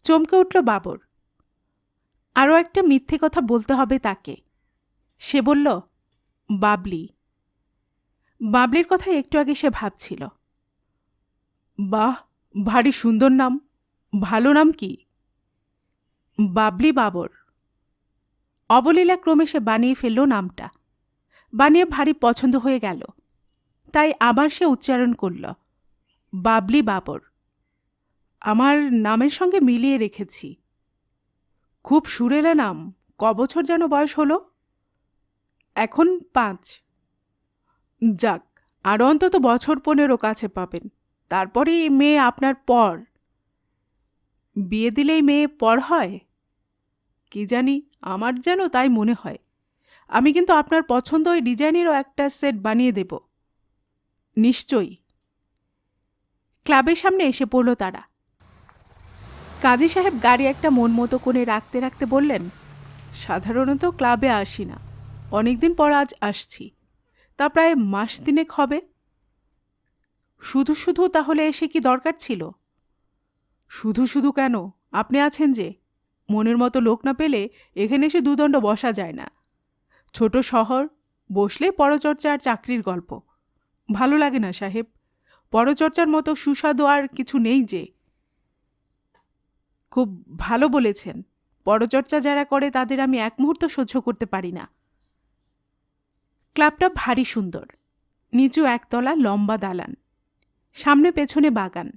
চমকে উঠল বাবর। আরও একটা মিথ্যে কথা বলতে হবে তাকে। সে বলল, বাবলি। বাবলির কথা একটু আগে সে ভাবছিল। বাহ, ভারী সুন্দর নাম। ভালো নাম কি? বাবলি বাবর। অবলীলা ক্রমে সে বানিয়ে ফেলল নামটা। বানিয়ে ভারী পছন্দ হয়ে গেল। তাই আবার সে উচ্চারণ করল, বাবলি বাবর। আমার নামের সঙ্গে মিলিয়ে রেখেছি। খুব সুরেলা নাম। বছর যেন বয়স হলো? এখন 5। যাক, আরও অন্তত বছর 15 কাছে পাবেন। তারপরেই মেয়ে আপনার পর। বিয়ে দিলেই মেয়ে পর হয়? কি জানি, আমার যেন তাই মনে হয়। আমি কিন্তু আপনার পছন্দ ওই ডিজাইনেরও একটা সেট বানিয়ে দেব। নিশ্চয়ই। ক্লাবের সামনে এসে পড়ল তারা। কাজী সাহেব গাড়ি একটা মন মতো করে রাখতে রাখতে বললেন, সাধারণত ক্লাবে আসি না, অনেকদিন পর আজ আসছি। তা প্রায় মাস 3 হবে। শুধু শুধু তাহলে এসে কি দরকার ছিল? শুধু শুধু কেন, আপনি আছেন যে। মনের মতো লোক না পেলে এখানে এসে দুদণ্ড বসা যায় না। ছোট শহর, বসলে পরচর্চা আর চাকরির গল্প। ভালো লাগে না সাহেব। পরচর্চার মতো সুস্বাদু আর কিছু নেই যে। খুব ভালো বলেছেন। পরচর্চা যারা করে তাদের আমি এক মুহূর্ত সহ্য করতে পারি না। ক্লাবটা ভারী সুন্দর। নিচু একতলা লম্বা দালান, সামনে পেছনে বাগান,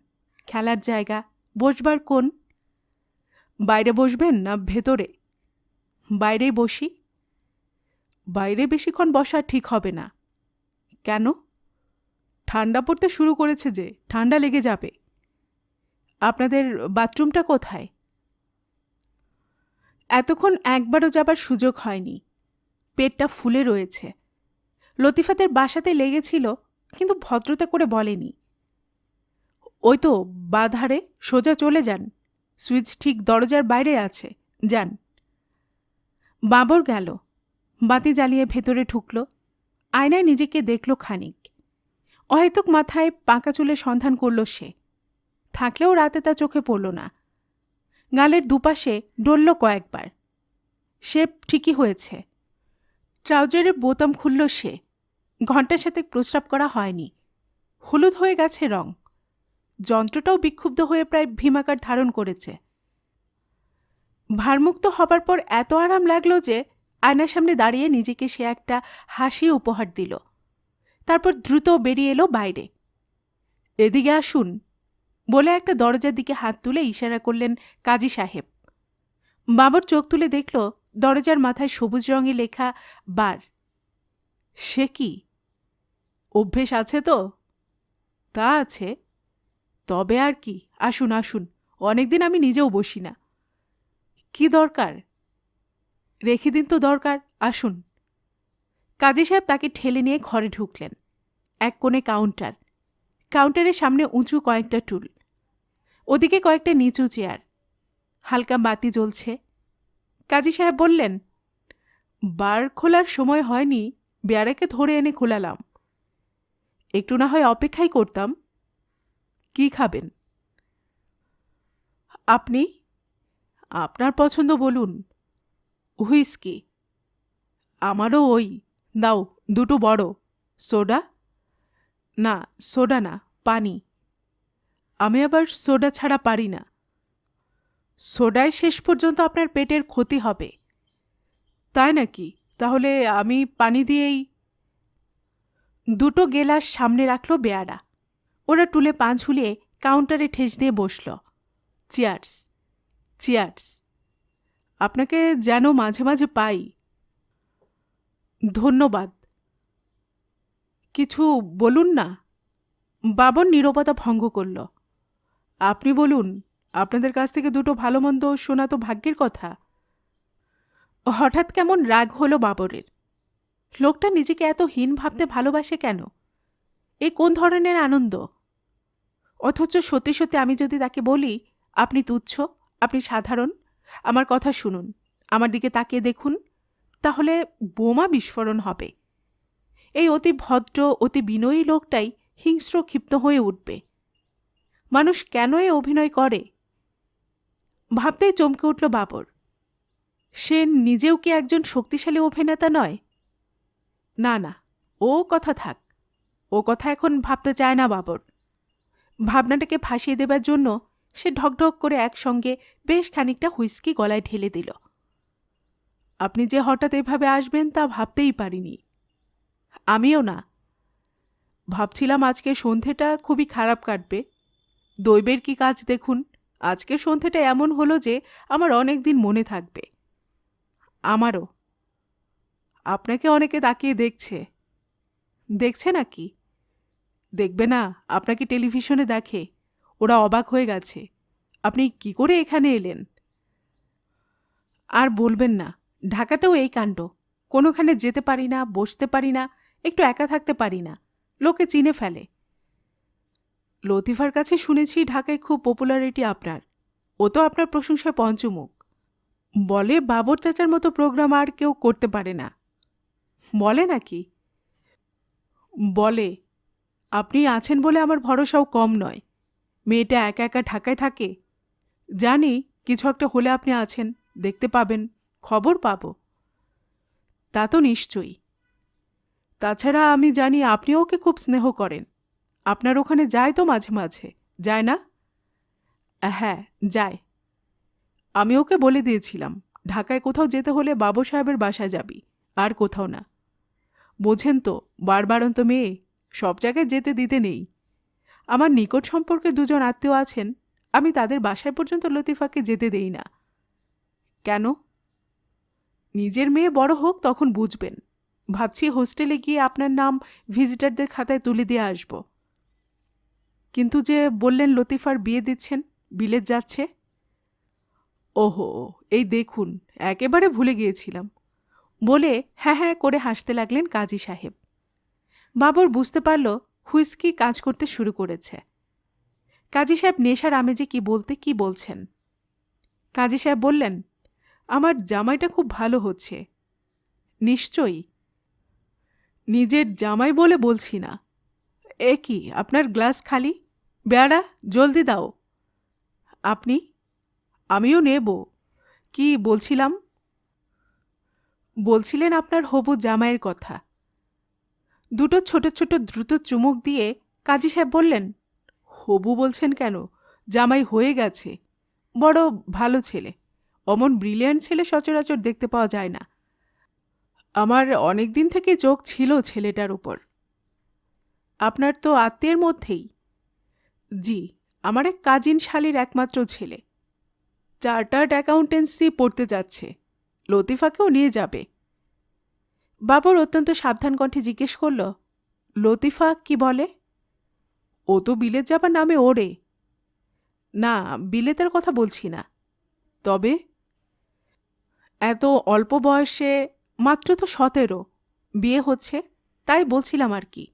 খেলার জায়গা, বসবার কোণ? বাইরে বসবেন না ভেতরে? বাইরেই বসি। বাইরে বেশিক্ষণ বসা ঠিক হবে না। কেন? ঠান্ডা পড়তে শুরু করেছে যে, ঠান্ডা লেগে যাবে। আপনাদের বাথরুমটা কোথায়? এতক্ষণ একবারও যাবার সুযোগ হয়নি। পেটটা ফুলে রয়েছে। লতিফাদের বাসাতে লেগেছিল, কিন্তু ভদ্রতা করে বলেনি। ওই তো বাধারে, সোজা চলে যান। সুইচ ঠিক দরজার বাইরে আছে, যান। বাবর গেল। বাতি জ্বালিয়ে ভেতরে ঢুকল। আয়নায় নিজেকে দেখল খানিক। অহেতুক মাথায় পাকা চুলে সন্ধান করল সে। থাকলেও রাতে তা চোখে পড়ল না। গালের দুপাশে ডলল কয়েকবার। শেপ ঠিকই হয়েছে। ট্রাউজারের বোতাম খুলল সে। ঘণ্টার সাথে প্রস্রাব করা হয়নি। হলুদ হয়ে গেছে রং। যন্ত্রটাও বিক্ষুব্ধ হয়ে প্রায় ভীমাকার ধারণ করেছে। ভারমুক্ত হবার পর এত আরাম লাগলো যে আয়নার সামনে দাঁড়িয়ে নিজেকে সে একটা হাসি উপহার দিল। তারপর দ্রুত বেরিয়ে এলো বাইরে। এদিকে আসুন বলে একটা দরজার দিকে হাত তুলে ইশারা করলেন কাজী সাহেব। বাবর চোখ তুলে দেখল দরজার মাথায় সবুজ রঙে লেখা বার। সে কি? অভ্যেস আছে তো? তা আছে। তবে আর কি, আসুন আসুন, অনেকদিন আমি নিজেও বসি না। কি দরকার? রেখে দিন তো দরকার, আসুন। কাজী সাহেব তাকে ঠেলে নিয়ে ঘরে ঢুকলেন। এক কোণে কাউন্টার। কাউন্টারের সামনে উঁচু কয়েকটা টুল। ওদিকে কয়েকটা নিচু চেয়ার। হালকা বাতি জ্বলছে। কাজী সাহেব বললেন, বার খোলার সময় হয়নি, বেয়ারাকে ধরে এনে খোলালাম। একটু না হয় অপেক্ষাই করতাম। কি খাবেন? আপনি? আপনার পছন্দ বলুন। হুইস্কি। আমারও ওই। দাও, দুটো বড়। সোডা? না, সোডা না, পানি। আমি আবার সোডা ছাড়া পারি না। সোডায় শেষ পর্যন্ত আপনার পেটের ক্ষতি হবে। তাই নাকি? তাহলে আমি পানি দিয়েই। দুটো গেলাস সামনে রাখল বেয়ারা। ওরা টুলে পা ঝুলিয়ে কাউন্টারে ঠেস দিয়ে বসল। চিয়ার্স। চিয়ার্স। আপনাকে যেন মাঝে মাঝে পাই। ধন্যবাদ। কিছু বলুন না। বাবর নীরবতা ভঙ্গ করল। আপনি বলুন, আপনাদের কাছ থেকে দুটো ভালো মন্দ শোনা তো ভাগ্যের কথা। হঠাৎ কেমন রাগ হলো বাবরের। লোকটা নিজেকে এত হীন ভাবতে ভালোবাসে কেন? এ কোন ধরনের আনন্দ? অথচ সত্যি সত্যি আমি যদি তাকে বলি, আপনি তুচ্ছ, আপনি সাধারণ, আমার কথা শুনুন, আমার দিকে তাকিয়ে দেখুন, তাহলে বোমা বিস্ফোরণ হবে। এই অতি ভদ্র, অতি বিনয়ী লোকটাই হিংস্র ক্ষিপ্ত হয়ে উঠবে। মানুষ কেন এ অভিনয় করে? ভাবতেই চমকে উঠল বাবর। সে নিজেও কি একজন শক্তিশালী অভিনেতা নয়? না না, ও কথা থাক। ও কথা এখন ভাবতে চায় না বাবর। ভাবনাটাকে ভাসিয়ে দেবার জন্য সে ঢকঢক করে একসঙ্গে বেশ খানিকটা হুইস্কি গলায় ঢেলে দিল। আপনি যে হঠাৎ এভাবে আসবেন তা ভাবতেই পারিনি। আমিও না। ভাবছিলাম আজকের সন্ধেটা খুবই খারাপ কাটবে। দৈবের কি কাজ দেখুন, আজকের সন্ধেটা এমন হলো যে আমার অনেক দিন মনে থাকবে। আমারও। আপনাকে অনেকে তাকিয়ে দেখছে। দেখছে নাকি? দেখবে না, আপনাকে টেলিভিশনে দেখে। ওরা অবাক হয়ে গেছে। আপনি কি করে এখানে এলেন? আর বলবেন না, ঢাকাতেও এই কাণ্ড। কোনোখানে যেতে পারি না, বসতে পারি না, একটু একা থাকতে পারি না। লোকে চিনে ফেলে। লতিফার কাছে শুনেছি ঢাকায় খুব পপুলারিটি আপনার। ও তো আপনার প্রশংসায় পঞ্চমুখ। বলে বাবর চাচার মতো প্রোগ্রাম আর কেউ করতে পারে না। বলে নাকি? বলে। আপনি আছেন বলে আমার ভরসাও কম নয়। মেয়েটা একা একা ঢাকায় থাকে। জানি কিছু একটা হলে আপনি আছেন, দেখতে পাবেন, খবর পাব। তা তো নিশ্চয়ই। তাছাড়া আমি জানি আপনিও ওকে খুব স্নেহ করেন। আপনার ওখানে যায় তো মাঝে মাঝে, যায় না? হ্যাঁ, যায়। আমি ওকে বলে দিয়েছিলাম, ঢাকায় কোথাও যেতে হলে বাবু সাহেবের বাসায় যাবি, আর কোথাও না। বোঝেন তো, বারবারন্ত মেয়ে, সব জায়গায় যেতে দিতে নেই। আমার নিকট সম্পর্কে দুজন আত্মীয় আছেন, আমি তাদের বাসায় পর্যন্ত লতিফাকে যেতে দেই না। কেন? নিজের মেয়ে বড় হোক তখন বুঝবেন। ভাবছি হোস্টেলে গিয়ে আপনার নাম ভিজিটারদের খাতায় তুলে দিয়ে আসব। কিন্তু যে বললেন লতিফার বিয়ে দিচ্ছেন, বিলেত যাচ্ছে। ওহো, এই দেখুন, একেবারে ভুলে গিয়েছিলাম বলে হ্যাঁ হ্যাঁ করে হাসতে লাগলেন কাজী সাহেব। বাবর বুঝতে পারল হুইস্কি কাজ করতে শুরু করেছে। কাজী সাহেব নেশার আমেজে কি বলছেন। কাজী সাহেব বললেন, আমার জামাইটা খুব ভালো হচ্ছে। নিশ্চয়ই। নিজের জামাই বলে বলছি না। এ কি, আপনার গ্লাস খালি? বেয়ারা, জলদি দাও। আপনি? আমিও নেব। কি বলছিলাম? বলছিলেন আপনার হবু জামাইয়ের কথা। দুটো ছোট ছোট দ্রুত চুমুক দিয়ে কাজী সাহেব বললেন, হবু বলছেন কেন? জামাই হয়ে গেছে। বড় ভালো ছেলে। অমন ব্রিলিয়ান্ট ছেলে সচরাচর দেখতে পাওয়া যায় না। আমার অনেক দিন থেকে চোখ ছিল ছেলেটার উপর। আপনার তো আত্মীয়ের মধ্যেই? জি, আমার এক কাজিন শালির একমাত্র ছেলে। চার্টার্ড অ্যাকাউন্টেন্সি পড়তে যাচ্ছে। লতিফাকেও নিয়ে যাবে। বাবর অত্যন্ত সাবধান কণ্ঠে জিজ্ঞেস করল, লতিফা কি বলে? ও তো বিলেত যাবার নামে ওড়ে। না, বিলেতের কথা বলছি না। তবে এত অল্প বয়সে, মাত্র তো 17, বিয়ে হচ্ছে, তাই বলছিলাম আর কি।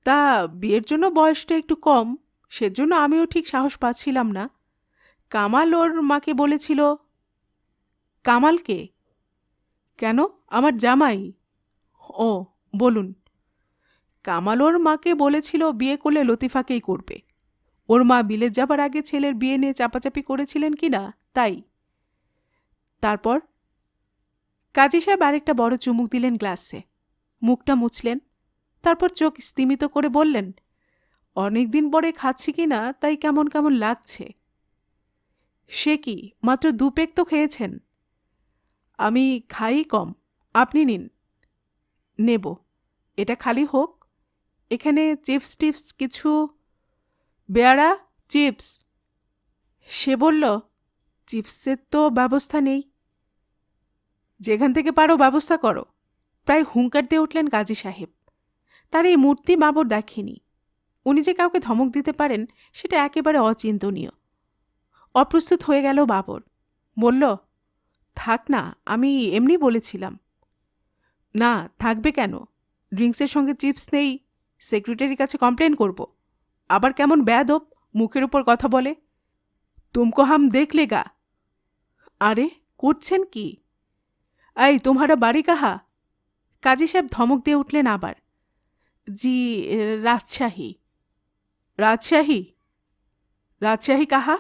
তা বিয়ের জন্য বয়সটা একটু কম, সেজন্য আমিও ঠিক সাহস পাচ্ছিলাম না। কামাল ওর মাকে বলেছিল। কামালকে? কেন, আমার জামাই। ও, বলুন। কামাল ওর মাকে বলেছিল বিয়ে করলে লতিফাকেই করবে। ওর মা বিলেত যাবার আগে ছেলের বিয়ে নিয়ে চাপাচাপি করেছিলেন কি না, তাই। তারপর? কাজী সাহেব আরেকটা বড় চুমুক দিলেন গ্লাসে, মুখটা মুছলেন, তারপর চোখ স্তিমিত করে বললেন, অনেক দিন পরে খাচ্ছি কি না তাই কেমন কেমন লাগছে। সে কি, মাত্র 2 পেগ তো খেয়েছেন। আমি খাই কম, আপনি নিন। নেব। এটা খালি হোক। এখানে চিপস টিপস কিছু? বেয়ারা, চিপস। সে বলল, চিপসের তো ব্যবস্থা নেই। যেখান থেকে পারো ব্যবস্থা করো। প্রায় হুঙ্কার দিয়ে উঠলেন কাজী সাহেব। তার এই মূর্তি বাবর দেখেনি। উনি যে কাউকে ধমক দিতে পারেন সেটা একেবারে অচিন্তনীয়। অপ্রস্তুত হয়ে গেল বাবর। বলল, থাক না, আমি এমনি বলেছিলাম। না, থাকবে কেন? ড্রিঙ্কসের সঙ্গে চিপস নেই, সেক্রেটারির কাছে কমপ্লেন করব। আবার কেমন বেয়াদব, মুখের উপর কথা বলে। তুমকো হাম দেখ লেগা। আরে, করছেন কি? এই, তোমারা বাড়ি কাহা? কাজী সাহেব ধমক দিয়ে উঠলেন আবার। জি, রাজশাহী। রাজশাহী? রাজশাহী কাহা?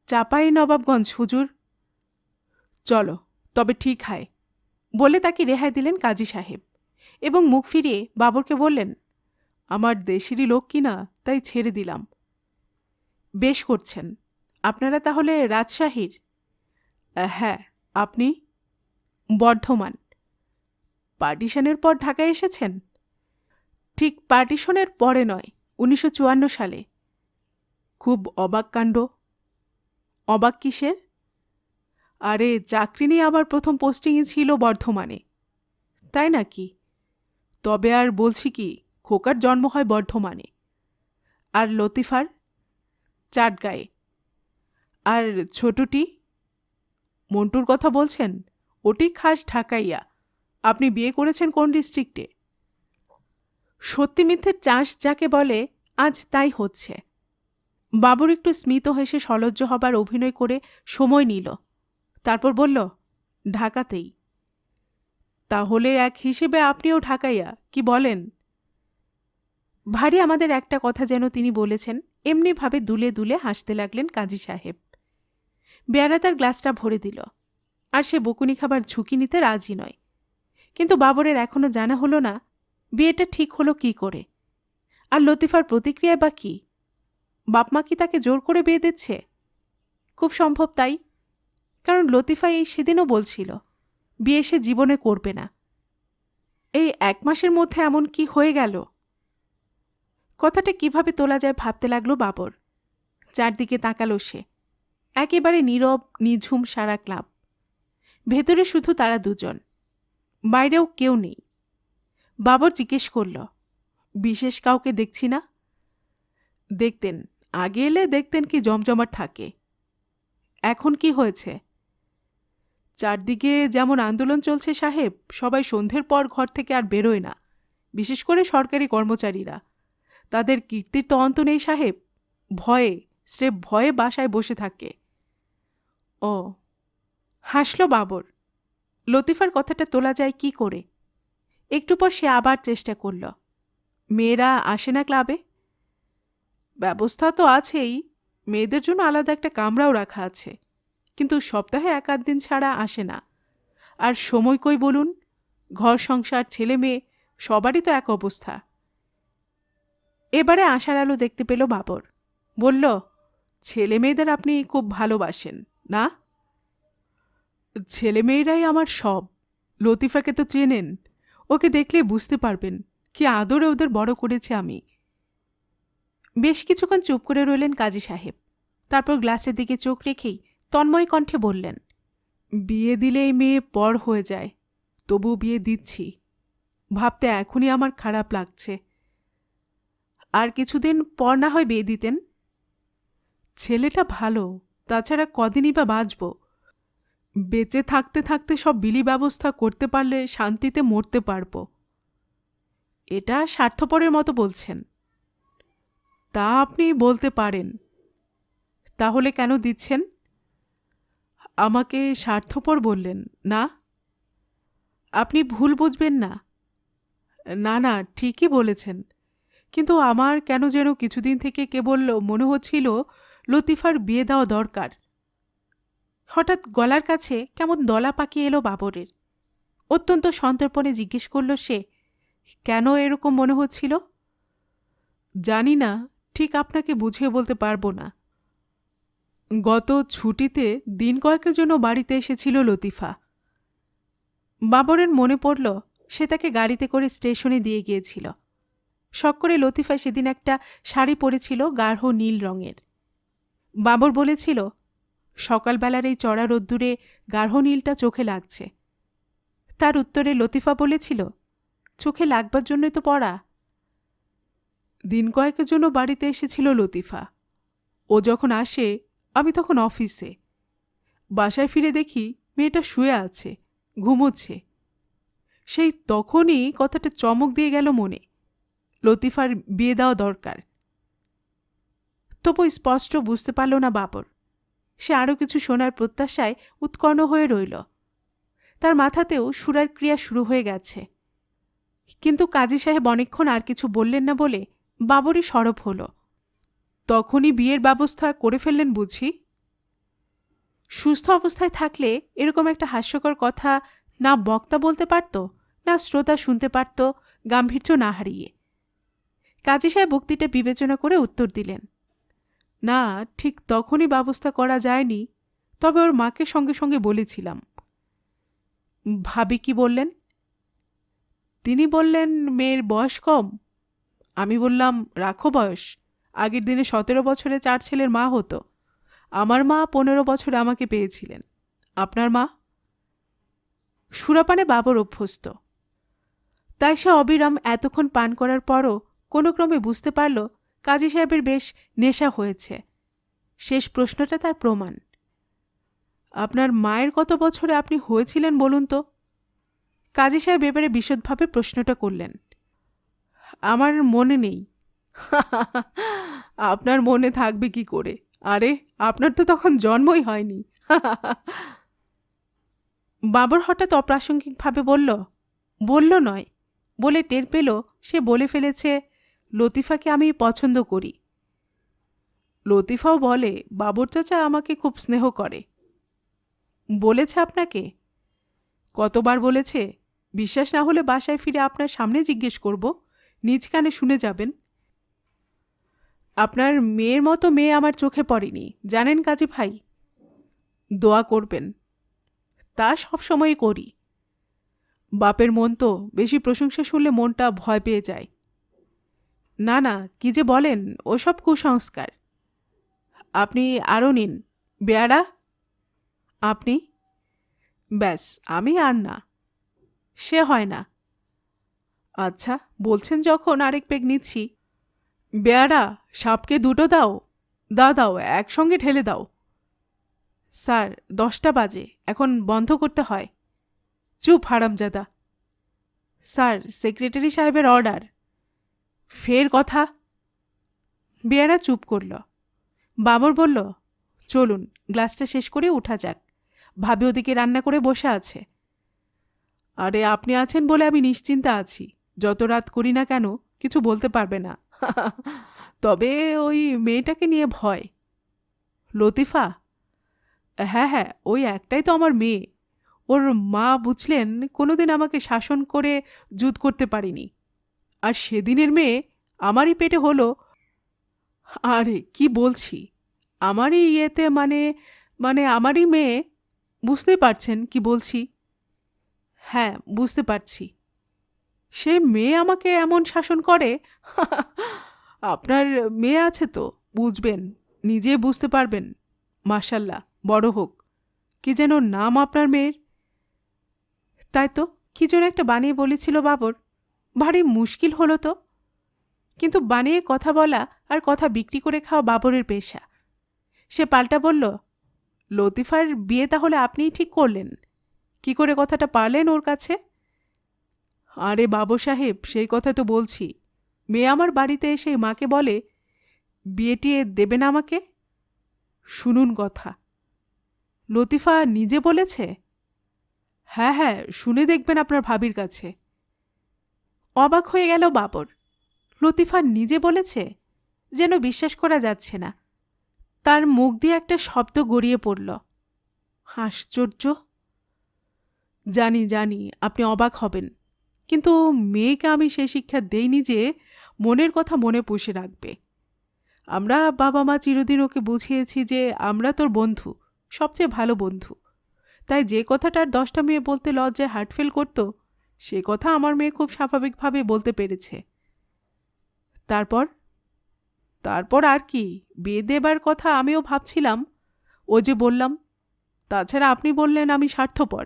চাপাই নবাবগঞ্জ হুজুর। চলো, তবে ঠিক হয় বলে তাকে রেহাই দিলেন কাজী সাহেব এবং মুখ ফিরিয়ে বাবরকে বললেন, আমার দেশেরই লোক কিনা, তাই ছেড়ে দিলাম। বেশ করছেন। আপনারা তাহলে রাজশাহীর? হ্যাঁ। আপনি? বর্ধমান। পার্টিশনের পর ঢাকায় এসেছেন? ঠিক পার্টিশনের পরে নয়, 1954 সালে। খুব অবাক কাণ্ড। অবাক কিসের? আরে, চাকরি নিয়ে আমার প্রথম পোস্টিংই ছিল বর্ধমানে। তাই নাকি? তবে আর বলছি কি, খোকার জন্ম হয় বর্ধমানে। আর লতিফার? চাটগাঁয়ে। আর ছোটটি? মন্টুর কথা বলছেন? ওটি খাস ঢাকাইয়া। আপনি বিয়ে করেছেন কোন ডিস্ট্রিক্টে? সত্যি মিথ্যের চাষ যাকে বলে, আজ তাই হচ্ছে। বাবর একটু স্মিত হেসে সলজ্জ হবার অভিনয় করে সময় নিল। তারপর বলল, ঢাকাতেই। তাহলে এক হিসেবে আপনিও ঢাকাইয়া, কি বলেন? ভারী আমাদের একটা কথা যেন তিনি বলেছেন, এমনিভাবে দুলে দুলে হাসতে লাগলেন কাজী সাহেব। বেয়ারা তার গ্লাসটা ভরে দিল। আর সে বকুনি খাবার ঝুঁকি নিতে রাজি নয়। কিন্তু বাবরের এখনও জানা হলো না বিয়েটা ঠিক হলো কি করে। আর লতিফার প্রতিক্রিয়া বা কি? বাপমা কি তাকে জোর করে বিয়ে দিচ্ছে? খুব সম্ভব তাই। কারণ লতিফা এই সেদিনও বলছিল বিয়ে সে জীবনে করবে না। এই 1 মাসের মধ্যে এমন কি হয়ে গেল? কথাটা কিভাবে তোলা যায় ভাবতে লাগলো বাবর। চারদিকে তাকালো সে। একেবারে নীরব নিঝুম সারা ক্লাব। ভেতরে শুধু তারা দুজন, বাইরেও কেউ নেই। বাবর জিজ্ঞেস করল, বিশেষ কাউকে দেখছি না? দেখতেন, আগে এলে দেখতেন কি জমজমাট থাকে। এখন কি হয়েছে? চারদিকে যেমন আন্দোলন চলছে সাহেব, সবাই সন্ধ্যের পর ঘর থেকে আর বেরোয় না, বিশেষ করে সরকারি কর্মচারীরা। তাদের কীর্তির তো অন্ত নেই সাহেব। ভয়ে, স্রেফ ভয়ে বাসায় বসে থাকে। ও, হাসল বাবর। লতিফার কথাটা তোলা যায় কি করে? একটু পর সে আবার চেষ্টা করল। মেয়েরা আসে না ক্লাবে? ব্যবস্থা তো আছেই, মেয়েদের জন্য আলাদা একটা কামরাও রাখা আছে, কিন্তু সপ্তাহে 1-8 দিন ছাড়া আসে না। আর সময় কই বলুন? ঘর সংসার, ছেলে মেয়ে, সবারই তো এক অবস্থা। এবারে আশার আলো দেখতে পেল বাবর। বলল, ছেলে মেয়েদের আপনি খুব ভালোবাসেন না? ছেলে মেয়েরাই আমার সব। লতিফাকে তো চেনেন, ওকে দেখলে বুঝতে পারবেন কি আদরে ওদের বড় করেছে আমি। বেশ কিছুক্ষণ চুপ করে রইলেন কাজী সাহেব। তারপর গ্লাসের দিকে চোখ রেখেই তন্ময় কণ্ঠে বললেন, বিয়ে দিলেই মেয়ে পর হয়ে যায়, তবু বিয়ে দিচ্ছি। ভাবতে এখনই আমার খারাপ লাগছে। আর কিছুদিন পর না হয় বিয়ে দিতেন। ছেলেটা ভালো, তাছাড়া কদিনই বা বাঁচব। বেঁচে থাকতে থাকতে সব বিলি ব্যবস্থা করতে পারলে শান্তিতে মরতে পারব। এটা স্বার্থপরের মতো বলছেন। তা আপনি বলতে পারেন। তাহলে কেন দিচ্ছেন? আমাকে স্বার্থপর বললেন না? আপনি ভুল বুঝবেন না। না না, ঠিকই বলেছেন, কিন্তু আমার কেন যেন কিছুদিন থেকে কেবল মনে হচ্ছিল লতিফার বিয়ে দেওয়া দরকার। হঠাৎ গলার কাছে কেমন দলা পাকিয়ে এলো বাবরের। অত্যন্ত সন্তর্পণে জিজ্ঞেস করল সে, কেন এরকম মনে হচ্ছিল? জানি না, ঠিক আপনাকে বুঝিয়ে বলতে পারবো না। গত ছুটিতে দিন কয়েকের জন্য বাড়িতে এসেছিল লতিফা। বাবরের মনে পড়ল সে তাকে গাড়িতে করে স্টেশনে দিয়ে গিয়েছিল। শখ করে লতিফা সেদিন একটা শাড়ি পরেছিল গাঢ় নীল রঙের। বাবর বলেছিল, সকালবেলার এই চড়া রোদ্দুরে গাঢ় নীলটা চোখে লাগছে। তার উত্তরে লতিফা বলেছিল, চোখে লাগবার জন্যই তো পড়া। দিন কয়েকের জন্য বাড়িতে এসেছিল লতিফা। ও যখন আসে আমি তখন অফিসে। বাসায় ফিরে দেখি মেয়েটা শুয়ে আছে, ঘুমোচ্ছে। সেই তখনই কথাটা চমক দিয়ে গেল মনে, লতিফার বিয়ে দেওয়া দরকার। তবু স্পষ্ট বুঝতে পারল না বাবর। সে আরও কিছু শোনার প্রত্যাশায় উৎকণ্ঠ হয়ে রইল। তার মাথাতেও সুরার ক্রিয়া শুরু হয়ে গেছে। কিন্তু কাজী সাহেব অনেকক্ষণ আর কিছু বললেন না বলে বাবরই সরব হল। তখনই বিয়ের ব্যবস্থা করে ফেললেন বুঝি? সুস্থ অবস্থায় থাকলে এরকম একটা হাস্যকর কথা না বক্তা বলতে পারত, না শ্রোতা শুনতে পারত গাম্ভীর্য না হারিয়ে। কাজী সাহেব উক্তিটা বিবেচনা করে উত্তর দিলেন, না, ঠিক তখনই ব্যবস্থা করা যায়নি, তবে ওর মাকে সঙ্গে সঙ্গে বলেছিলাম। ভাবি কি বললেন? তিনি বললেন মেয়ের বয়স কম। আমি বললাম, রাখো বয়স, আগের দিনে 17 বছরে 4 ছেলের মা হতো। আমার মা 15 বছরে আমাকে পেয়েছিলেন। আপনার মা? সুরাপানে বাবর অভ্যস্ত, তাই সে অবিরাম এতক্ষণ পান করার পরও কোনো ক্রমে বুঝতে পারল কাজী সাহেবের বেশ নেশা হয়েছে। শেষ প্রশ্নটা তার প্রমাণ। আপনার মায়ের কত বছরে আপনি হয়েছিলেন বলুন তো? কাজী সাহেব এবারে বিশদভাবে প্রশ্নটা করলেন। আমার মনে নেই। আপনার মনে থাকবে কি করে? আরে, আপনার তো তখন জন্মই হয়নি। বাবর হঠাৎ অপ্রাসঙ্গিকভাবে বলল নয়, বলে টের পেল সে বলে ফেলেছে, লতিফাকে আমি পছন্দ করি। লতিফাও বলে বাবর চাচা আমাকে খুব স্নেহ করে। বলেছে আপনাকে? কতবার বলেছে? বিশ্বাস না হলে বাসায় ফিরে আপনার সামনে জিজ্ঞেস করব, নিজ কানে শুনে যাবেন। আপনার মেয়ের মতো মেয়ে আমার চোখে পড়েনি, জানেন কাজী ভাই। দোয়া করবেন। তা সবসময়ই করি। বাপের মন তো, বেশি প্রশংসা শুনলে মনটা ভয় পেয়ে যায়। না না, কি যে বলেন, ওসব কুসংস্কার। আপনি আরও নিন। বেয়ারা, আপনি? ব্যাস, আমি আর না। সে হয় না। আচ্ছা, বলছেন যখন আরেক পেগ নিচ্ছি। বেয়ারা, সাপকে দুটো দাও। দাও দাও, একসঙ্গে ঢেলে দাও। স্যার, 10টা বাজে, এখন বন্ধ করতে হয়। চুপ হারামজাদা। স্যার, সেক্রেটারি সাহেবের অর্ডার। ফের কথা। বেয়ারা চুপ করল। বাবর বলল, চলুন, গ্লাসটা শেষ করে উঠা যাক। ভাবি ওদিকে রান্না করে বসে আছে। আরে আপনি আছেন বলে আমি নিশ্চিন্তে আছি। যত রাত করি না কেন কিছু বলতে পারবে না। তবে ওই মেয়েটাকে নিয়ে ভয়। লতিফা? হ্যাঁ হ্যাঁ, ওই একটাই তো আমার মেয়ে। ওর মা বুঝলেন কোনোদিন আমাকে শাসন করে জুত করতে পারিনি। আর সেদিনের মেয়ে আমারই পেটে হলো। আরে কি বলছি, আমারই ইয়েতে মানে মানে আমারই মেয়ে। বুঝতে পারছেন কি বলছি? হ্যাঁ, বুঝতে পারছি। সে মেয়ে আমাকে এমন শাসন করে। আপনার মেয়ে আছে তো, বুঝবেন, নিজে বুঝতে পারবেন। মাশাল্লাহ, বড় হোক। কি যেন নাম আপনার মেয়ের? তাই তো, কি যেন একটা বানিয়ে বলেছিল বাবর। ভারী মুশকিল হলো তো। কিন্তু বানিয়ে কথা বলা আর কথা বিক্রি করে খাওয়া বাবরের পেশা। সে পাল্টা বলল, লতিফার বিয়ে তাহলে আপনিই ঠিক করলেন? কি করে কথাটা পারলেন ওর কাছে? আরে বাবু সাহেব, সেই কথা তো বলছি। মেয়ে আমার বাড়িতে এসে মাকে বলে, বিয়ে টিয়ে দেবে না আমাকে। শুনুন কথা। লতিফা নিজে বলেছে? হ্যাঁ হ্যাঁ, শুনে দেখবেন আপনার ভাবির কাছে। অবাক হয়ে গেল বাবর। লতিফা নিজে বলেছে? যেন বিশ্বাস করা যাচ্ছে না। তার মুখ দিয়ে একটা শব্দ গড়িয়ে পড়ল। আশ্চর্য। জানি জানি, আপনি অবাক হবেন, কিন্তু মেয়েকে আমি সেই শিক্ষা দেইনি যে মনের কথা মনে পুষে রাখবে। আমরা বাবা মা চিরদিন ওকে বুঝিয়েছি যে আমরা তোর বন্ধু, সবচেয়ে ভালো বন্ধু। তাই যে কথাটার 10টা মেয়ে বলতে লজ্জায় হার্ট ফেল করত, সে কথা আমার মেয়ে খুব স্বাভাবিকভাবে বলতে পেরেছে। তারপর? তারপর আর কি, বিয়ে দেবার কথা আমিও ভাবছিলাম। ও যে বললাম। তাছাড়া আপনি বললেন আমি স্বার্থপর,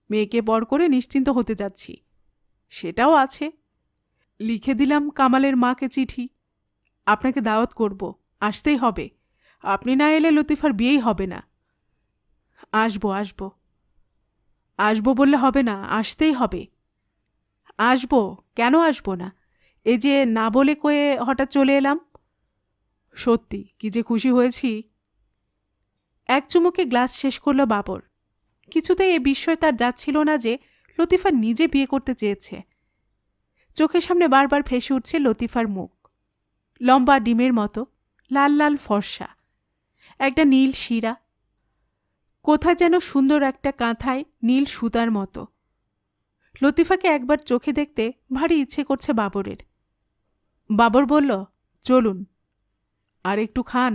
মেয়েকে পর করে নিশ্চিন্ত হতে যাচ্ছি, সেটাও আছে। লিখে দিলাম কামালের মাকে চিঠি। আপনাকে দাওয়াত করব, আসতেই হবে। আপনি না এলে লতিফার বিয়েই হবে না। আসবো আসবো। আসবো বললে হবে না, আসতেই হবে। আসবো, কেন আসবো না? এই যে না বলে কয়ে হঠাৎ চলে এলাম। সত্যি কি যে খুশি হয়েছি। এক চুমুকে গ্লাস শেষ করল বাবর। কিছুতেই এ বিস্ময় তার যাচ্ছিল না যে লতিফা নিজে বিয়ে করতে চেয়েছে। চোখের সামনে বারবার ভেসে উঠছে লতিফার মুখ, লম্বা ডিমের মতো, লাল লাল ফর্সা, একটা নীল শিরা, কোথায় যেন সুন্দর একটা কাঁথায় নীল সুতার মতো। লতিফাকে একবার চোখে দেখতে ভারী ইচ্ছে করছে বাবরের। বাবর বলল, চলুন। আর একটু খান।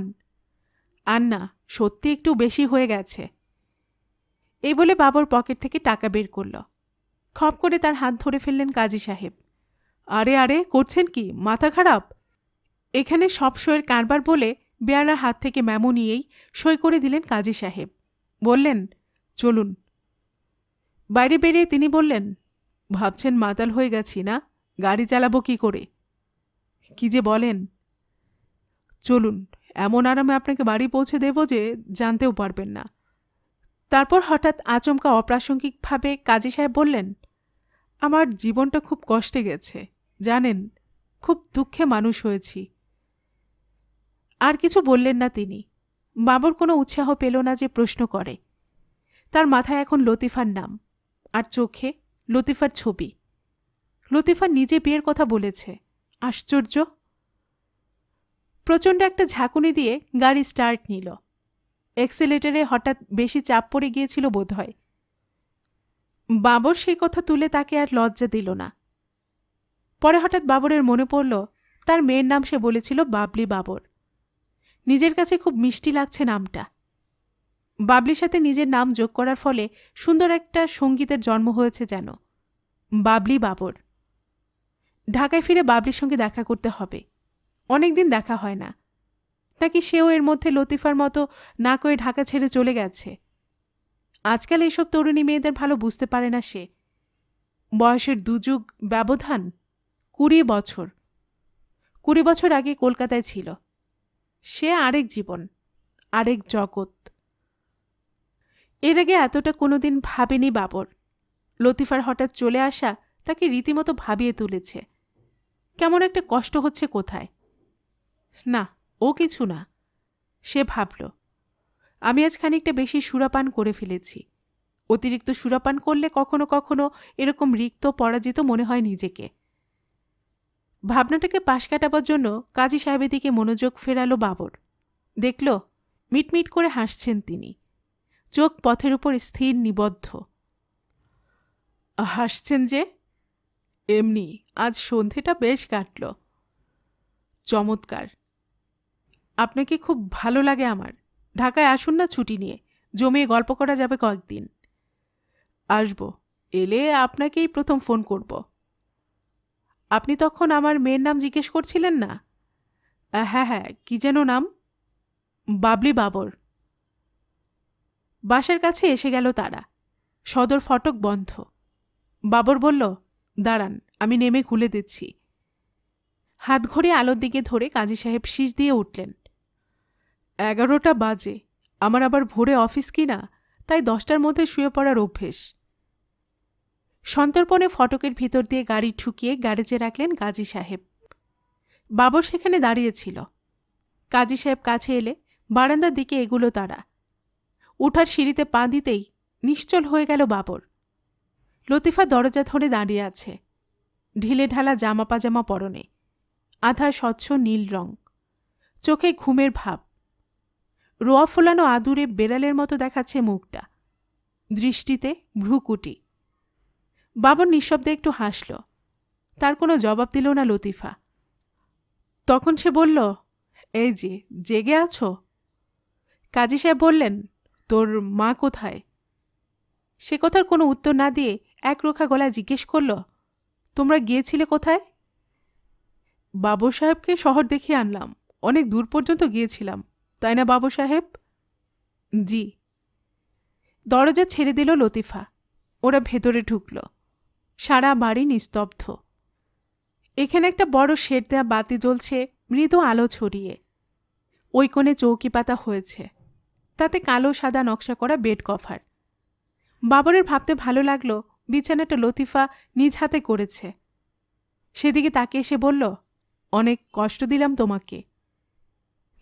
আর না, সত্যি একটু বেশি হয়ে গেছে। এই বলে বাবর পকেট থেকে টাকা বের করল। খপ করে তার হাত ধরে ফেললেন কাজী সাহেব। আরে আরে, করছেন কি, মাথা খারাপ? এখানে সব সইয়ের কারবার বলে বেয়ারার হাত থেকে মেমো নিয়েই সই করে দিলেন কাজী সাহেব। বললেন, চলুন। বাইরে বেরিয়ে তিনি বললেন, ভাবছেন মাতাল হয়ে গেছি না, গাড়ি চালাবো কি করে? কি যে বলেন। চলুন, এমন আরামে আপনাকে বাড়ি পৌঁছে দেব যে জানতেও পারবেন না। তারপর হঠাৎ আচমকা অপ্রাসঙ্গিকভাবে কাজী সাহেব বললেন, আমার জীবনটা খুব কষ্টে গেছে, জানেন, খুব দুঃখে মানুষ হয়েছি। আর কিছু বললেন না তিনি। বাবর কোনো উৎসাহ পেল না যে প্রশ্ন করে। তার মাথায় এখন লতিফার নাম, আর চোখে লতিফার ছবি। লতিফা নিজে বিয়ের কথা বলেছে। আশ্চর্য। প্রচণ্ড একটা ঝাঁকুনি দিয়ে গাড়ি স্টার্ট নিল। এক্সেলেটারে হঠাৎ বেশি চাপ পড়ে গিয়েছিল বোধহয়। বাবর সেই কথা তুলে তাকে আর লজ্জা দিল না। পরে হঠাৎ বাবরের মনে পড়ল তার মেয়ের নাম সে বলেছিল বাবলি বাবর। নিজের কাছে খুব মিষ্টি লাগছে নামটা। বাবলির সাথে নিজের নাম যোগ করার ফলে সুন্দর একটা সঙ্গীতের জন্ম হয়েছে যেন, বাবলি বাবর। ঢাকায় ফিরে বাবলির সঙ্গে দেখা করতে হবে। অনেকদিন দেখা হয় না। নাকি সেও এর মধ্যে লতিফার মতো না করে ঢাকা ছেড়ে চলে গেছে। আজকাল এইসব তরুণী মেয়েদের ভালো বুঝতে পারে না সে। বয়সের দুযুগ ব্যবধান, 20 বছর। 20 বছর আগে কলকাতায় ছিল। সে আরেক জীবন, আরেক জগৎ। এর আগে এতটা কোনোদিন ভাবেনি বাবর। লতিফার হঠাৎ চলে আসা তাকে রীতিমতো ভাবিয়ে তুলেছে। কেমন একটা কষ্ট হচ্ছে কোথায়। না, ও কিছু না। সে ভাবল, আমি আজ খানিকটা বেশি সুরাপান করে ফেলেছি। অতিরিক্ত সুরাপান করলে কখনো কখনো এরকম রিক্ত পরাজিত মনে হয় নিজেকে। ভাবনাটাকে পাশ কাটাবার জন্য কাজী সাহেবের দিকে মনোযোগ ফেরালো বাবর। দেখল, মিটমিট করে হাসছেন তিনি। চোখ পথের উপর স্থির নিবদ্ধ। হাসছেন যে? এমনি, আজ সন্ধেটা বেশ কাটল। চমৎকার। আপনাকে খুব ভালো লাগে আমার। ঢাকায় আসুন না ছুটি নিয়ে, জমিয়ে গল্প করা যাবে কয়েকদিন। আসব, এলে আপনাকেই প্রথম ফোন করব। আপনি তখন আমার মেয়ের নাম জিজ্ঞেস করছিলেন না? হ্যাঁ হ্যাঁ, কি যেন নাম? বাবলি বাবর। বাসার কাছে এসে গেল তারা। সদর ফটক বন্ধ। বাবর বলল, দাঁড়ান, আমি নেমে খুলে দিচ্ছি। হাত ঘড়ি আলোর দিকে ধরে কাজী সাহেব শীষ দিয়ে উঠলেন। 11টা বাজে। আমার আবার ভোরে অফিস কিনা, তাই 10টার মধ্যে শুয়ে পড়ার অভ্যেস। সন্তর্পণে ফটকের ভিতর দিয়ে গাড়ি ঠুকিয়ে গ্যারেজে রাখলেন কাজী সাহেব। বাবর সেখানে দাঁড়িয়েছিল। কাজী সাহেব কাছে এলে বারান্দার দিকে এগুলো তারা। উঠার সিঁড়িতে পা দিতেই নিশ্চল হয়ে গেল বাবর। লতিফা দরজা ধরে দাঁড়িয়ে আছে। ঢিলে ঢালা জামা পাজামা পরনে, আধা স্বচ্ছ নীল রং, চোখে ঘুমের ভাব। রোয়া ফোলানো আদুরে বেড়ালের মতো দেখাচ্ছে মুখটা, দৃষ্টিতে ভ্রুকুটি। বাবর নিঃশব্দে একটু হাসল। তার কোনো জবাব দিল না লতিফা। তখন সে বলল, এই যে জেগে আছো? কাজী সাহেব বললেন, তোর মা কোথায়? সে কথার কোনো উত্তর না দিয়ে একরোখা গলায় জিজ্ঞেস করল, তোমরা গিয়েছিলে কোথায়? বাবর সাহেবকে শহর দেখিয়ে আনলাম। অনেক দূর পর্যন্ত গিয়েছিলাম, তাই না বাবর সাহেব? জি। দরজা ছেড়ে দিল লতিফা। ওরা ভেতরে ঢুকল। সারা বাড়ি নিস্তব্ধ। এখানে একটা বড় শেড দেয়া বাতি জ্বলছে মৃদু আলো ছড়িয়ে। ওই কোণে চৌকি পাতা হয়েছে, তাতে কালো সাদা নকশা করা বেড কভার। বাবরের ভাবতে ভালো লাগলো বিছানাটা লতিফা নিজ হাতে করেছে। সেদিকে তাকে এসে বলল, অনেক কষ্ট দিলাম তোমাকে।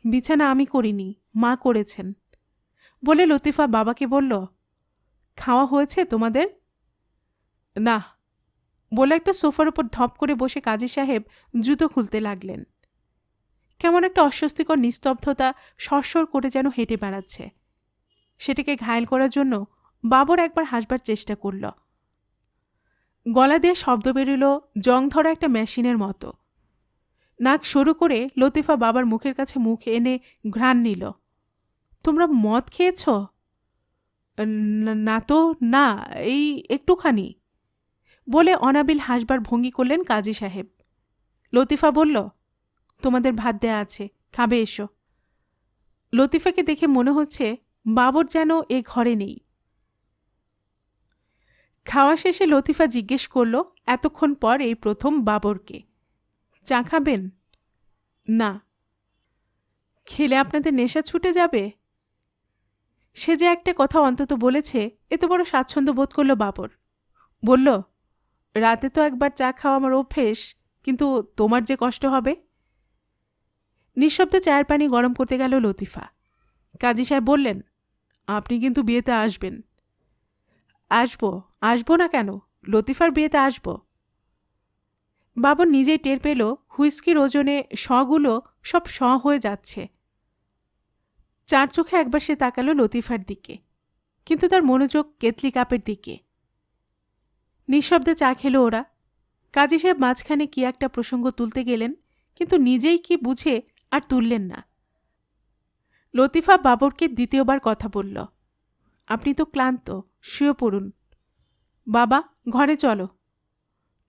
বিছানা আমি করিনি, মা করেছেন। বলে লতিফা বাবাকে বলল, খাওয়া হয়েছে তোমাদের? না। বলে একটা সোফার উপর ধপ করে বসে কাজী সাহেব জুতো খুলতে লাগলেন। কেমন একটা অস্বস্তিকর নিস্তব্ধতা সরসর করে যেন হেঁটে বেড়াচ্ছে। সেটাকে ঘায়েল করার জন্য বাবর একবার হাসবার চেষ্টা করল। গলা দিয়ে শব্দ বেরোল জং ধরা একটা মেশিনের মতো। নাক সরু করে লতিফা বাবার মুখের কাছে মুখ এনে ঘ্রাণ নিল। তোমরা মদ খেয়েছ? না তো, না, এই একটুখানি। বলে অনাবিল হাসবার ভঙ্গি করলেন কাজী সাহেব। লতিফা বলল, তোমাদের ভাত দেয়া আছে, খাবে এসো। লতিফাকে দেখে মনে হচ্ছে বাবর যেন এ ঘরে নেই। খাওয়া শেষে লতিফা জিজ্ঞেস করল এতক্ষণ পর এই প্রথম বাবরকে, চা খাবেন? না। খেলে আপনাদের নেশা ছুটে যাবে। সে যে একটা কথা অন্তত বলেছে, এত বড় স্বাচ্ছন্দ্য বোধ করল বাবর। বলল, রাতে তো একবার চা খাওয়া আমার অভ্যেস, কিন্তু তোমার যে কষ্ট হবে। নিঃশব্দে চায়ের পানি গরম করতে গেল লতিফা। কাজী সাহেব বললেন, আপনি কিন্তু বিয়েতে আসবেন। আসবো না কেন? লতিফার বিয়েতে আসব। বাবর নিজেই টের পেল হুইস্কির ওজনে শগুলো সব হয়ে যাচ্ছে। চার চোখে একবার সে তাকালো লতিফার দিকে, কিন্তু তার মনোযোগ কেতলি কাপের দিকে। নিঃশব্দে চা খেল ওরা। কাজী সাহেব মাঝখানে কি একটা প্রসঙ্গ তুলতে গেলেন, কিন্তু নিজেই কি বুঝে আর তুললেন না। লতিফা বাবরকে দ্বিতীয়বার কথা বলল, আপনি তো ক্লান্ত, শুয়ে পড়ুন। বাবা, ঘরে চলো।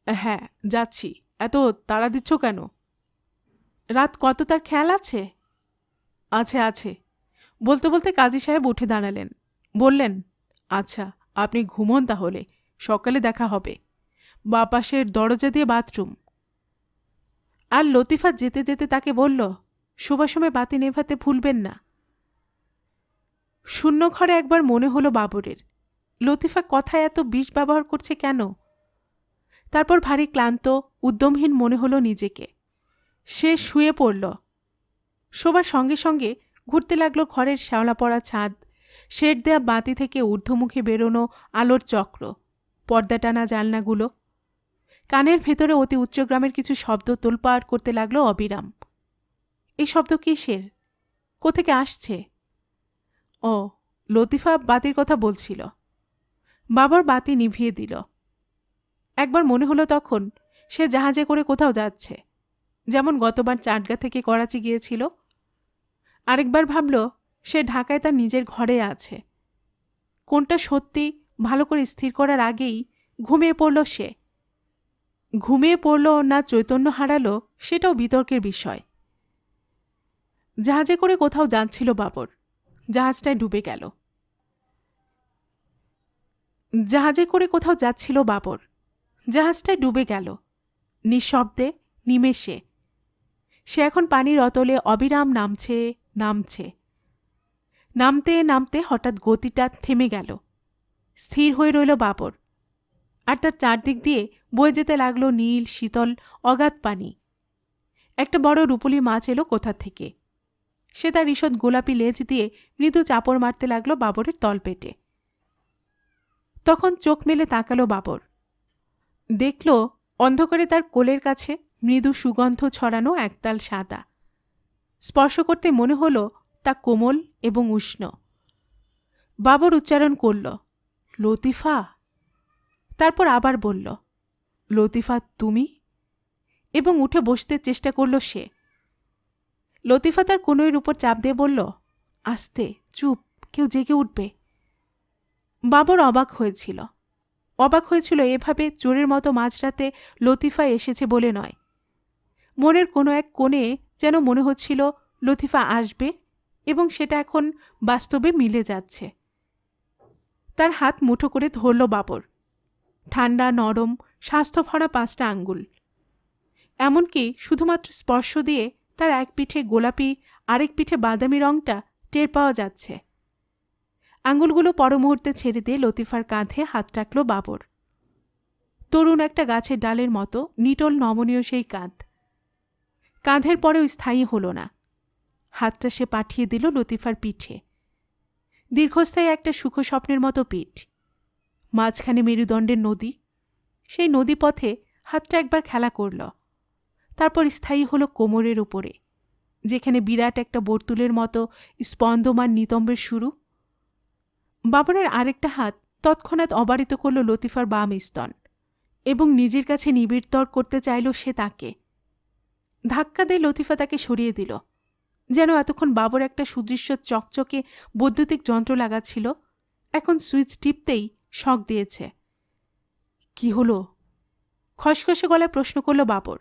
হ্যাঁ, যাচ্ছি, এত তাড়া দিচ্ছ কেন? রাত কত তার খেয়াল আছে? আছে আছে। বলতে বলতে কাজী সাহেব উঠে দাঁড়ালেন। বললেন, আচ্ছা, আপনি ঘুমোন তাহলে, সকালে দেখা হবে। বা পাশের দরজা দিয়ে বাথরুম। আর লতিফা যেতে যেতে তাকে বলল, শোবার সময় বাতি নেভাতে ভুলবেন না। শূন্য ঘরে একবার মনে হলো বাবরের, লতিফা কথায় এত বিষ ব্যবহার করছে কেন? তারপর ভারী ক্লান্ত, উদ্যমহীন মনে হলো নিজেকে। সে শুয়ে পড়ল। শোবার সঙ্গে সঙ্গে ঘুরতে লাগলো ঘরের শ্যাওলা পড়া ছাদ, শেড দেয়া বাতি থেকে ঊর্ধ্বমুখে বেরোনো আলোর চক্র, পর্দা টানা জানলাগুলো। কানের ভেতরে অতি উচ্চগ্রামের কিছু শব্দ তোলপাড় করতে লাগলো অবিরাম। এই শব্দ কিসের? কোথেকে আসছে? ও, লতিফা বাতির কথা বলছিল। বাবার বাতি নিভিয়ে দিল। একবার মনে হলো তখন সে জাহাজে করে কোথাও যাচ্ছে, যেমন গতবার চাটগা থেকে করাচি গিয়েছিল। আরেকবার ভাবল সে ঢাকায় তার নিজের ঘরে আছে। কোনটা সত্যি ভালো করে স্থির করার আগেই ঘুমিয়ে পড়ল সে। ঘুমিয়ে পড়ল না চৈতন্য হারালো সেটাও বিতর্কের বিষয়। জাহাজে করে কোথাও যাচ্ছিল বাবর, জাহাজটায় ডুবে গেল। জাহাজে করে কোথাও যাচ্ছিল বাবর, জাহাজটায় ডুবে গেল। নিঃশব্দে, নিমেষে। সে এখন পানির অতলে অবিরাম নামছে, নামছে। নামতে নামতে হঠাৎ গতিটা থেমে গেল। স্থির হয়ে রইল বাবর। আর তার চারদিক দিয়ে বয়ে যেতে লাগলো নীল, শীতল, অগাধ পানি। একটা বড় রূপলি মাছ এলো কোথা থেকে। সে তার ঈষৎ গোলাপি লেজ দিয়ে মৃদু চাপড় মারতে লাগলো বাবরের তলপেটে। তখন চোখ মেলে তাকালো বাবর। দেখল অন্ধকারে তার কোলের কাছে মৃদু সুগন্ধ ছড়ানো একতাল সাদা। স্পর্শ করতে মনে হল তা কোমল এবং উষ্ণ। বাবর উচ্চারণ করল, লতিফা। তারপর আবার বলল, লতিফা তুমি? এবং উঠে বসতে চেষ্টা করল সে। লতিফা তার কনুইয়ের উপর চাপ দিয়ে বলল, আস্তে, চুপ, কেউ জেগে উঠবে। বাবর অবাক হয়েছিল। অবাক হয়েছিল এভাবে চোরের মতো মাঝরাতে লতিফা এসেছে বলে নয়। মনের কোনো এক কোণে যেন মনে হচ্ছিল লতিফা আসবে, এবং সেটা এখন বাস্তবে মিলে যাচ্ছে। তার হাত মুঠো করে ধরল বাবর। ঠান্ডা, নরম, স্বাস্থ্যভরা 5টা আঙ্গুল। এমনকি শুধুমাত্র স্পর্শ দিয়ে তার এক পিঠে গোলাপি, আরেক পিঠে বাদামি রংটা টের পাওয়া যাচ্ছে। আঙ্গুলগুলো পরমুহূর্তে ছেড়ে দিয়ে লতিফার কাঁধে হাত রাখল বাবর। তরুণ একটা গাছের ডালের মতো নিটল নমনীয় সেই কাঁধ। কাঁধের পরেও স্থায়ী হল না। হাতটা সে পাঠিয়ে দিল লতিফার পিঠে। দীর্ঘস্থায়ী একটা সুখ স্বপ্নের মতো পিঠ। মাঝখানে মেরুদণ্ডের নদী। সেই নদীপথে হাতটা একবার খেলা করল। তারপর স্থায়ী হল কোমরের উপরে, যেখানে বিরাট একটা বর্তুলের মতো স্পন্দমান নিতম্বের শুরু। বাবরের আরেকটা হাত তৎক্ষণাৎ অবারিত করল লতিফার বাম স্তন, এবং নিজের কাছে নিবিড়তর করতে চাইল সে তাকে। ধাক্কা দিয়ে লতিফা তাকে সরিয়ে দিল, যেন এতক্ষণ বাবর একটা সুদৃশ্য চকচকে বৈদ্যুতিক যন্ত্র লাগাচ্ছিল, এখন সুইচ টিপতেই শক দিয়েছে। কি হলো? খসখসে গলায় প্রশ্ন করল বাবর,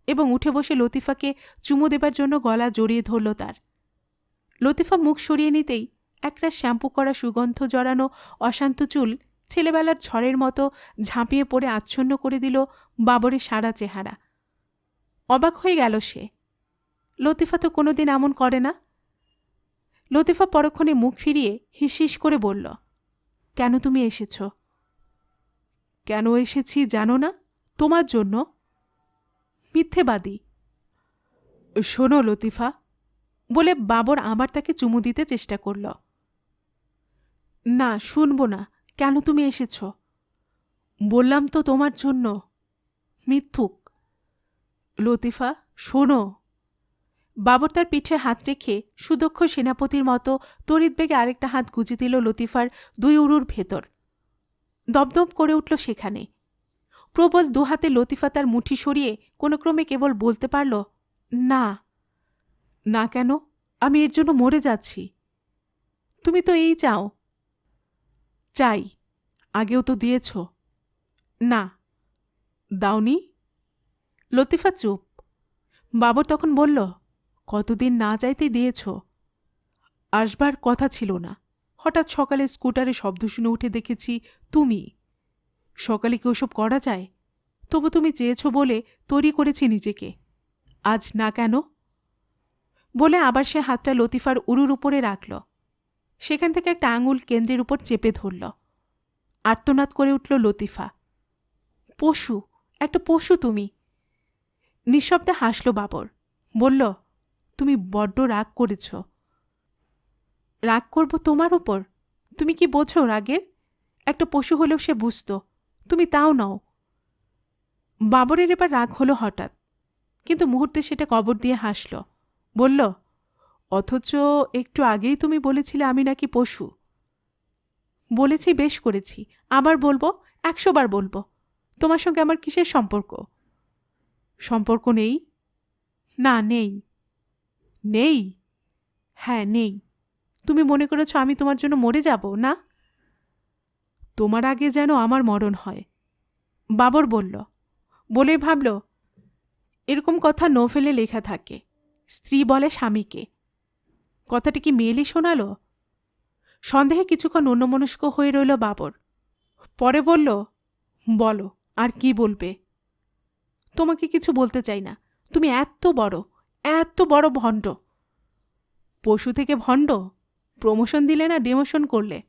এবং উঠে বসে লতিফাকে চুমু দেবার জন্য গলা জড়িয়ে ধরল তার। লতিফা মুখ সরিয়ে নিতেই একটা শ্যাম্পু করা সুগন্ধ জড়ানো অশান্ত চুল ছেলেবেলার ঝড়ের মতো ঝাঁপিয়ে পড়ে আচ্ছন্ন করে দিল বাবরের সারা চেহারা। অবাক হয়ে গেল সে। লতিফা তো কোনোদিন এমন করে না। লতিফা পরক্ষণে মুখ ফিরিয়ে হিসহিস করে বলল, কেন তুমি এসেছ? কেন এসেছি জানো না? তোমার জন্য। মিথ্যেবাদী। শোনো লতিফা, বলে বাবর আবার তাকে চুমু দিতে চেষ্টা করল। না, শুনব না। কেন তুমি এসেছ? বললাম তো তোমার জন্য। মিথ্যুক। লতিফা, শোনো। বাবর তার পিঠে হাত রেখে সুদক্ষ সেনাপতির মতো তড়িৎবেগে আরেকটা হাত গুজে দিল লতিফার দুই উরুর ভেতর। দপদপ করে উঠল সেখানে। প্রবল দুহাতে লতিফা তার মুঠি সরিয়ে কোনো ক্রমে কেবল বলতে পারল, না। না কেন? আমি এর জন্য মরে যাচ্ছি। তুমি তো এই চাও। চাই। আগেও তো দিয়েছ। না। দাওনি? লতিফা চুপ। বাবর তখন বলল, কতদিন না যাইতেই দিয়েছ? আসবার কথা ছিল না, হঠাৎ সকালে স্কুটারে শব্দ শুনে উঠে দেখেছি তুমি। সকালে কি ওসব করা যায়? তবু তুমি চেয়েছ বলে তৈরি করেছি নিজেকে। আজ না কেন? বলে আবার সে হাতটা লতিফার উরুর উপরে রাখল। সেখান থেকে একটা আঙুল কেন্দ্রের উপর চেপে ধরল। আর্তনাদ করে উঠল লতিফা। পশু, একটা পশু তুমি। নিঃশব্দে হাসল বাবর। বলল, তুমি বড্ড রাগ করেছ। রাগ করব তোমার উপর? তুমি কি বোঝো রাগের? একটা পশু হলেও সে বুঝত, তুমি তাও নও। বাবরের এবার রাগ হলো হঠাৎ, কিন্তু মুহূর্তে সেটা কবর দিয়ে হাসল। বলল, অথচ একটু আগেই তুমি বলেছিলে আমি নাকি পশু। বলেছি, বেশ করেছি, আবার বলবো, 100 বার বলবো। তোমার সঙ্গে আমার কিসের সম্পর্ক? সম্পর্ক নেই? না, নেই। নেই? হ্যাঁ, নেই। তুমি মনে করেছ আমি তোমার জন্য মরে যাব না? তোমার আগে যেন আমার মরণ হয়। বাবর বলল। বলে ভাবল, এরকম কথা নোভেলে লেখা থাকে, স্ত্রী বলে স্বামীকে। কথাটি কি মেয়েলি শোনাল? সন্দেহে কিছুক্ষণ অন্যমনস্ক হয়ে রইল বাবর। পরে বলল, বলো, আর কি বলবে? তোমাকে কিছু বলতে চাই না। তুমি এত বড় ভণ্ড। পশু থেকে ভণ্ড? প্রমোশন দিলে না ডিমোশন করলে?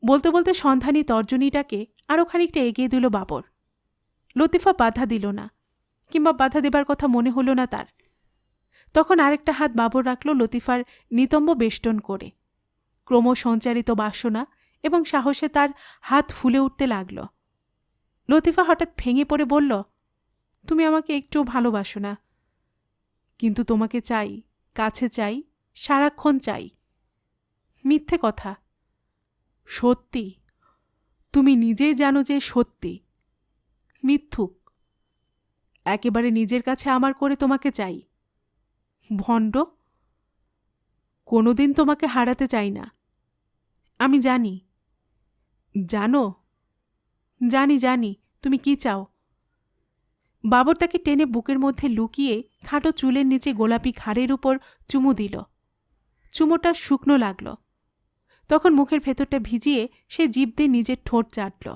বলতে বলতে সন্ধানী তর্জনীটাকে আরও খানিকটা এগিয়ে দিল বাবর। লতিফা বাধা দিল না, কিংবা বাধা দেবার কথা মনে হল না তার। তখন আরেকটা হাত বাবর রাখল লতিফার নিতম্ব বেষ্টন করে। ক্রমসঞ্চারিত বাসনা এবং সাহসে তার হাত ফুলে উঠতে লাগল। লতিফা হঠাৎ ভেঙে পড়ে বলল, তুমি আমাকে একটুও ভালোবাসো না। কিন্তু তোমাকে চাই, কাছে চাই, সারাক্ষণ চাই। মিথ্যে কথা। সত্যি। তুমি নিজেই জানো যে সত্যি। মিথ্যুক। একেবারে নিজের কাছে আমার করে তোমাকে চাই। ভণ্ড। কোনোদিন তোমাকে হারাতে চাই না। আমি জানি। জানো? জানি তুমি কি চাও। বাবর তাকে টেনে বুকের মধ্যে লুকিয়ে খাটো চুলের নিচে গোলাপি ঘাড়ের উপর চুমু দিল। চুমোটা শুকনো লাগল। তখন মুখের ভেতরটা ভিজিয়ে সে জিভ দিয়ে নিজের ঠোঁট চাটল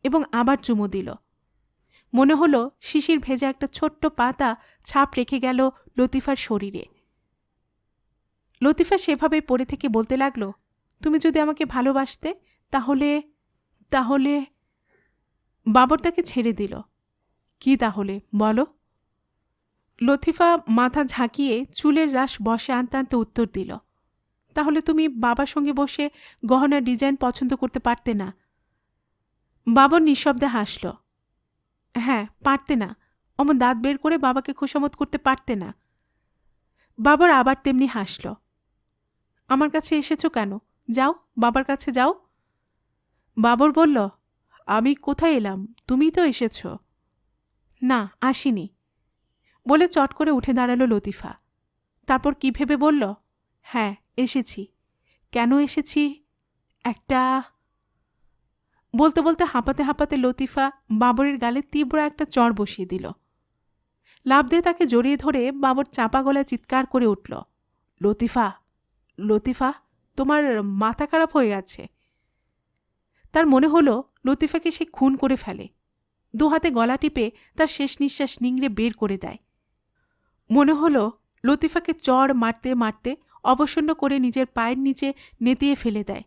এবং আবার চুমু দিল। মনে হল শিশির ভেজা একটা ছোট্ট পাতা ছাপ রেখে গেল লতিফার শরীরে। লতিফা সেভাবে পড়ে থেকে বলতে লাগল, তুমি যদি আমাকে ভালোবাসতে তাহলে তাহলে বাবর তাকে ছেড়ে দিল। কি তাহলে বলো? লতিফা মাথা ঝাঁকিয়ে চুলের রাশ বসে আনতে আনতে উত্তর দিল, তাহলে তুমি বাবার সঙ্গে বসে গহনার ডিজাইন পছন্দ করতে পারতে না। বাবর নিঃশব্দে হাসল। হ্যাঁ, পারতে না। অমন দাঁত বের করে বাবাকে খোশামত করতে পারতে না। বাবর আবার তেমনি হাসল। আমার কাছে এসেছো কেন? যাও, বাবার কাছে যাও। বাবর বলল, আমি কোথায় এলাম? তুমিই তো এসেছ। না, আসিনি। বলে চট করে উঠে দাঁড়ালো লতিফা। তারপর কি ভেবে বলল, হ্যাঁ এসেছি। কেন এসেছি? একটা। বলতে বলতে হাঁপাতে হাঁপাতে লতিফা বাবরের গালে তীব্র একটা চড় বসিয়ে দিল। লাফ দিয়ে তাকে জড়িয়ে ধরে বাবর চাপা গলায় চিৎকার করে উঠল, লতিফা, লতিফা, তোমার মাথা খারাপ হয়ে গেছে। তার মনে হলো লতিফাকে সে খুন করে ফেলে। দু হাতে গলা টিপে তার শেষ নিঃশ্বাস নিংড়ে বের করে দেয়। মনে হলো লতিফাকে চড় মারতে মারতে অবসন্ন করে নিজের পায়ের নিচে নেতিয়ে ফেলে দেয়।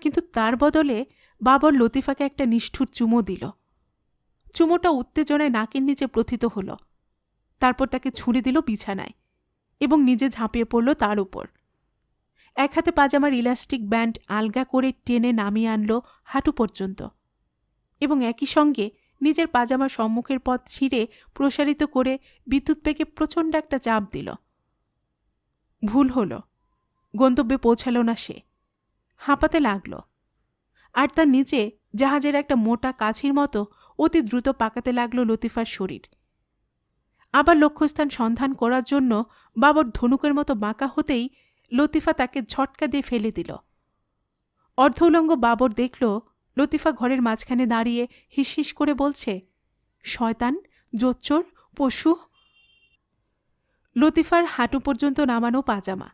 কিন্তু তার বদলে বাবর লতিফাকে একটা নিষ্ঠুর চুমো দিল। চুমোটা উত্তেজনায় নাকের নিচে প্রথিত হল। তারপর তাকে ছুঁড়ে দিল বিছানায় এবং নিজে ঝাঁপিয়ে পড়ল তার উপর। এক হাতে পাজামার ইলাস্টিক ব্যান্ড আলগা করে টেনে নামিয়ে আনল হাঁটু পর্যন্ত এবং একই সঙ্গে নিজের পাজামার সম্মুখের পথ ছিঁড়ে প্রসারিত করে বিদ্যুৎ বেগে প্রচণ্ড একটা চাপ দিল। ভুল হল, গন্তব্যে পৌঁছাল না সে। হাঁপাতে লাগল। আর তার নিচে জাহাজের একটা মোটা কাছির মতো অতি দ্রুত পাকাতে লাগল লতিফার শরীর। আবার লক্ষ্যস্থান সন্ধান করার জন্য বাবর ধনুকের মতো বাঁকা হতেই লতিফা তাকে ঝটকা দিয়ে ফেলে দিল। অর্ধ উলঙ্গ বাবর দেখল লতিফা ঘরের মাঝখানে দাঁড়িয়ে হিসহিস করে বলছে, শয়তান, জোচ্চোর, পশু। লতিফার হাঁটু পর্যন্ত নামানো পাজামা।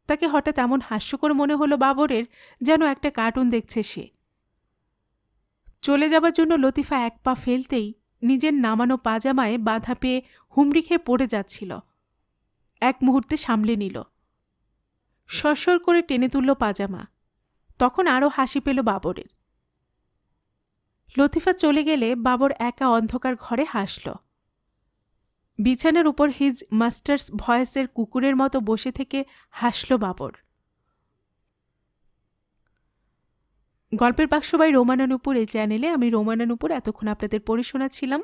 তাকে হঠাৎ এমন হাস্যকর মনে হলো বাবরের, যেন একটা কার্টুন দেখছে সে। চলে যাবার জন্য লতিফা এক পা ফেলতেই নিজের নামানো পাজামায় বাধা পেয়ে হুমড়ি খেয়ে পড়ে যাচ্ছিল। এক মুহূর্তে সামলে নিল, সরসর করে টেনে তুলল পাজামা। তখন আরও হাসি পেল বাবরের। লতিফা চলে গেলে বাবর একা অন্ধকার ঘরে হাসল। বিছানার উপর হিজ মাস্টার্স ভয়েসের কুকুরের মতো বসে থেকে হাসল বাবর। গল্পের বাক্স বাই রোমানা নূপুর এই চ্যানেলে আমি রোমানা নূপুর এতক্ষণ আপনাদের পড়ে শোনাচ্ছিলাম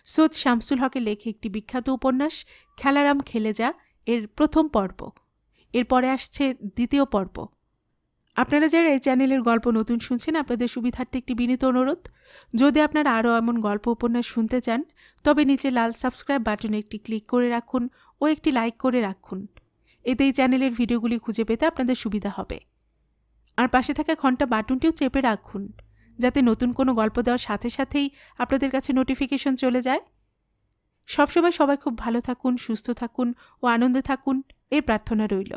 সৈয়দ শামসুল হকের লেখা একটি বিখ্যাত উপন্যাস খেলারাম খেলে যা এর প্রথম পর্ব। এরপরে আসছে দ্বিতীয় পর্ব। আপনারা যারা এই চ্যানেলের গল্প নতুন শুনছেন, আপনাদের সুবিধার্থে একটি বিনীত অনুরোধ, যদি আপনারা আরও এমন গল্প উপন্যাস শুনতে চান তবে নিচে লাল সাবস্ক্রাইব বাটনে একটি ক্লিক করে রাখুন ও একটি লাইক করে রাখুন। এতে এই চ্যানেলের ভিডিওগুলি খুঁজে পেতে আপনাদের সুবিধা হবে। আর পাশে থাকা ঘন্টা বাটনটিও চেপে রাখুন, যাতে নতুন কোনো গল্প দেওয়ার সাথে সাথেই আপনাদের কাছে নোটিফিকেশন চলে যায়। সবসময় সবাই খুব ভালো থাকুন, সুস্থ থাকুন ও আনন্দে থাকুন, এই প্রার্থনা রইল।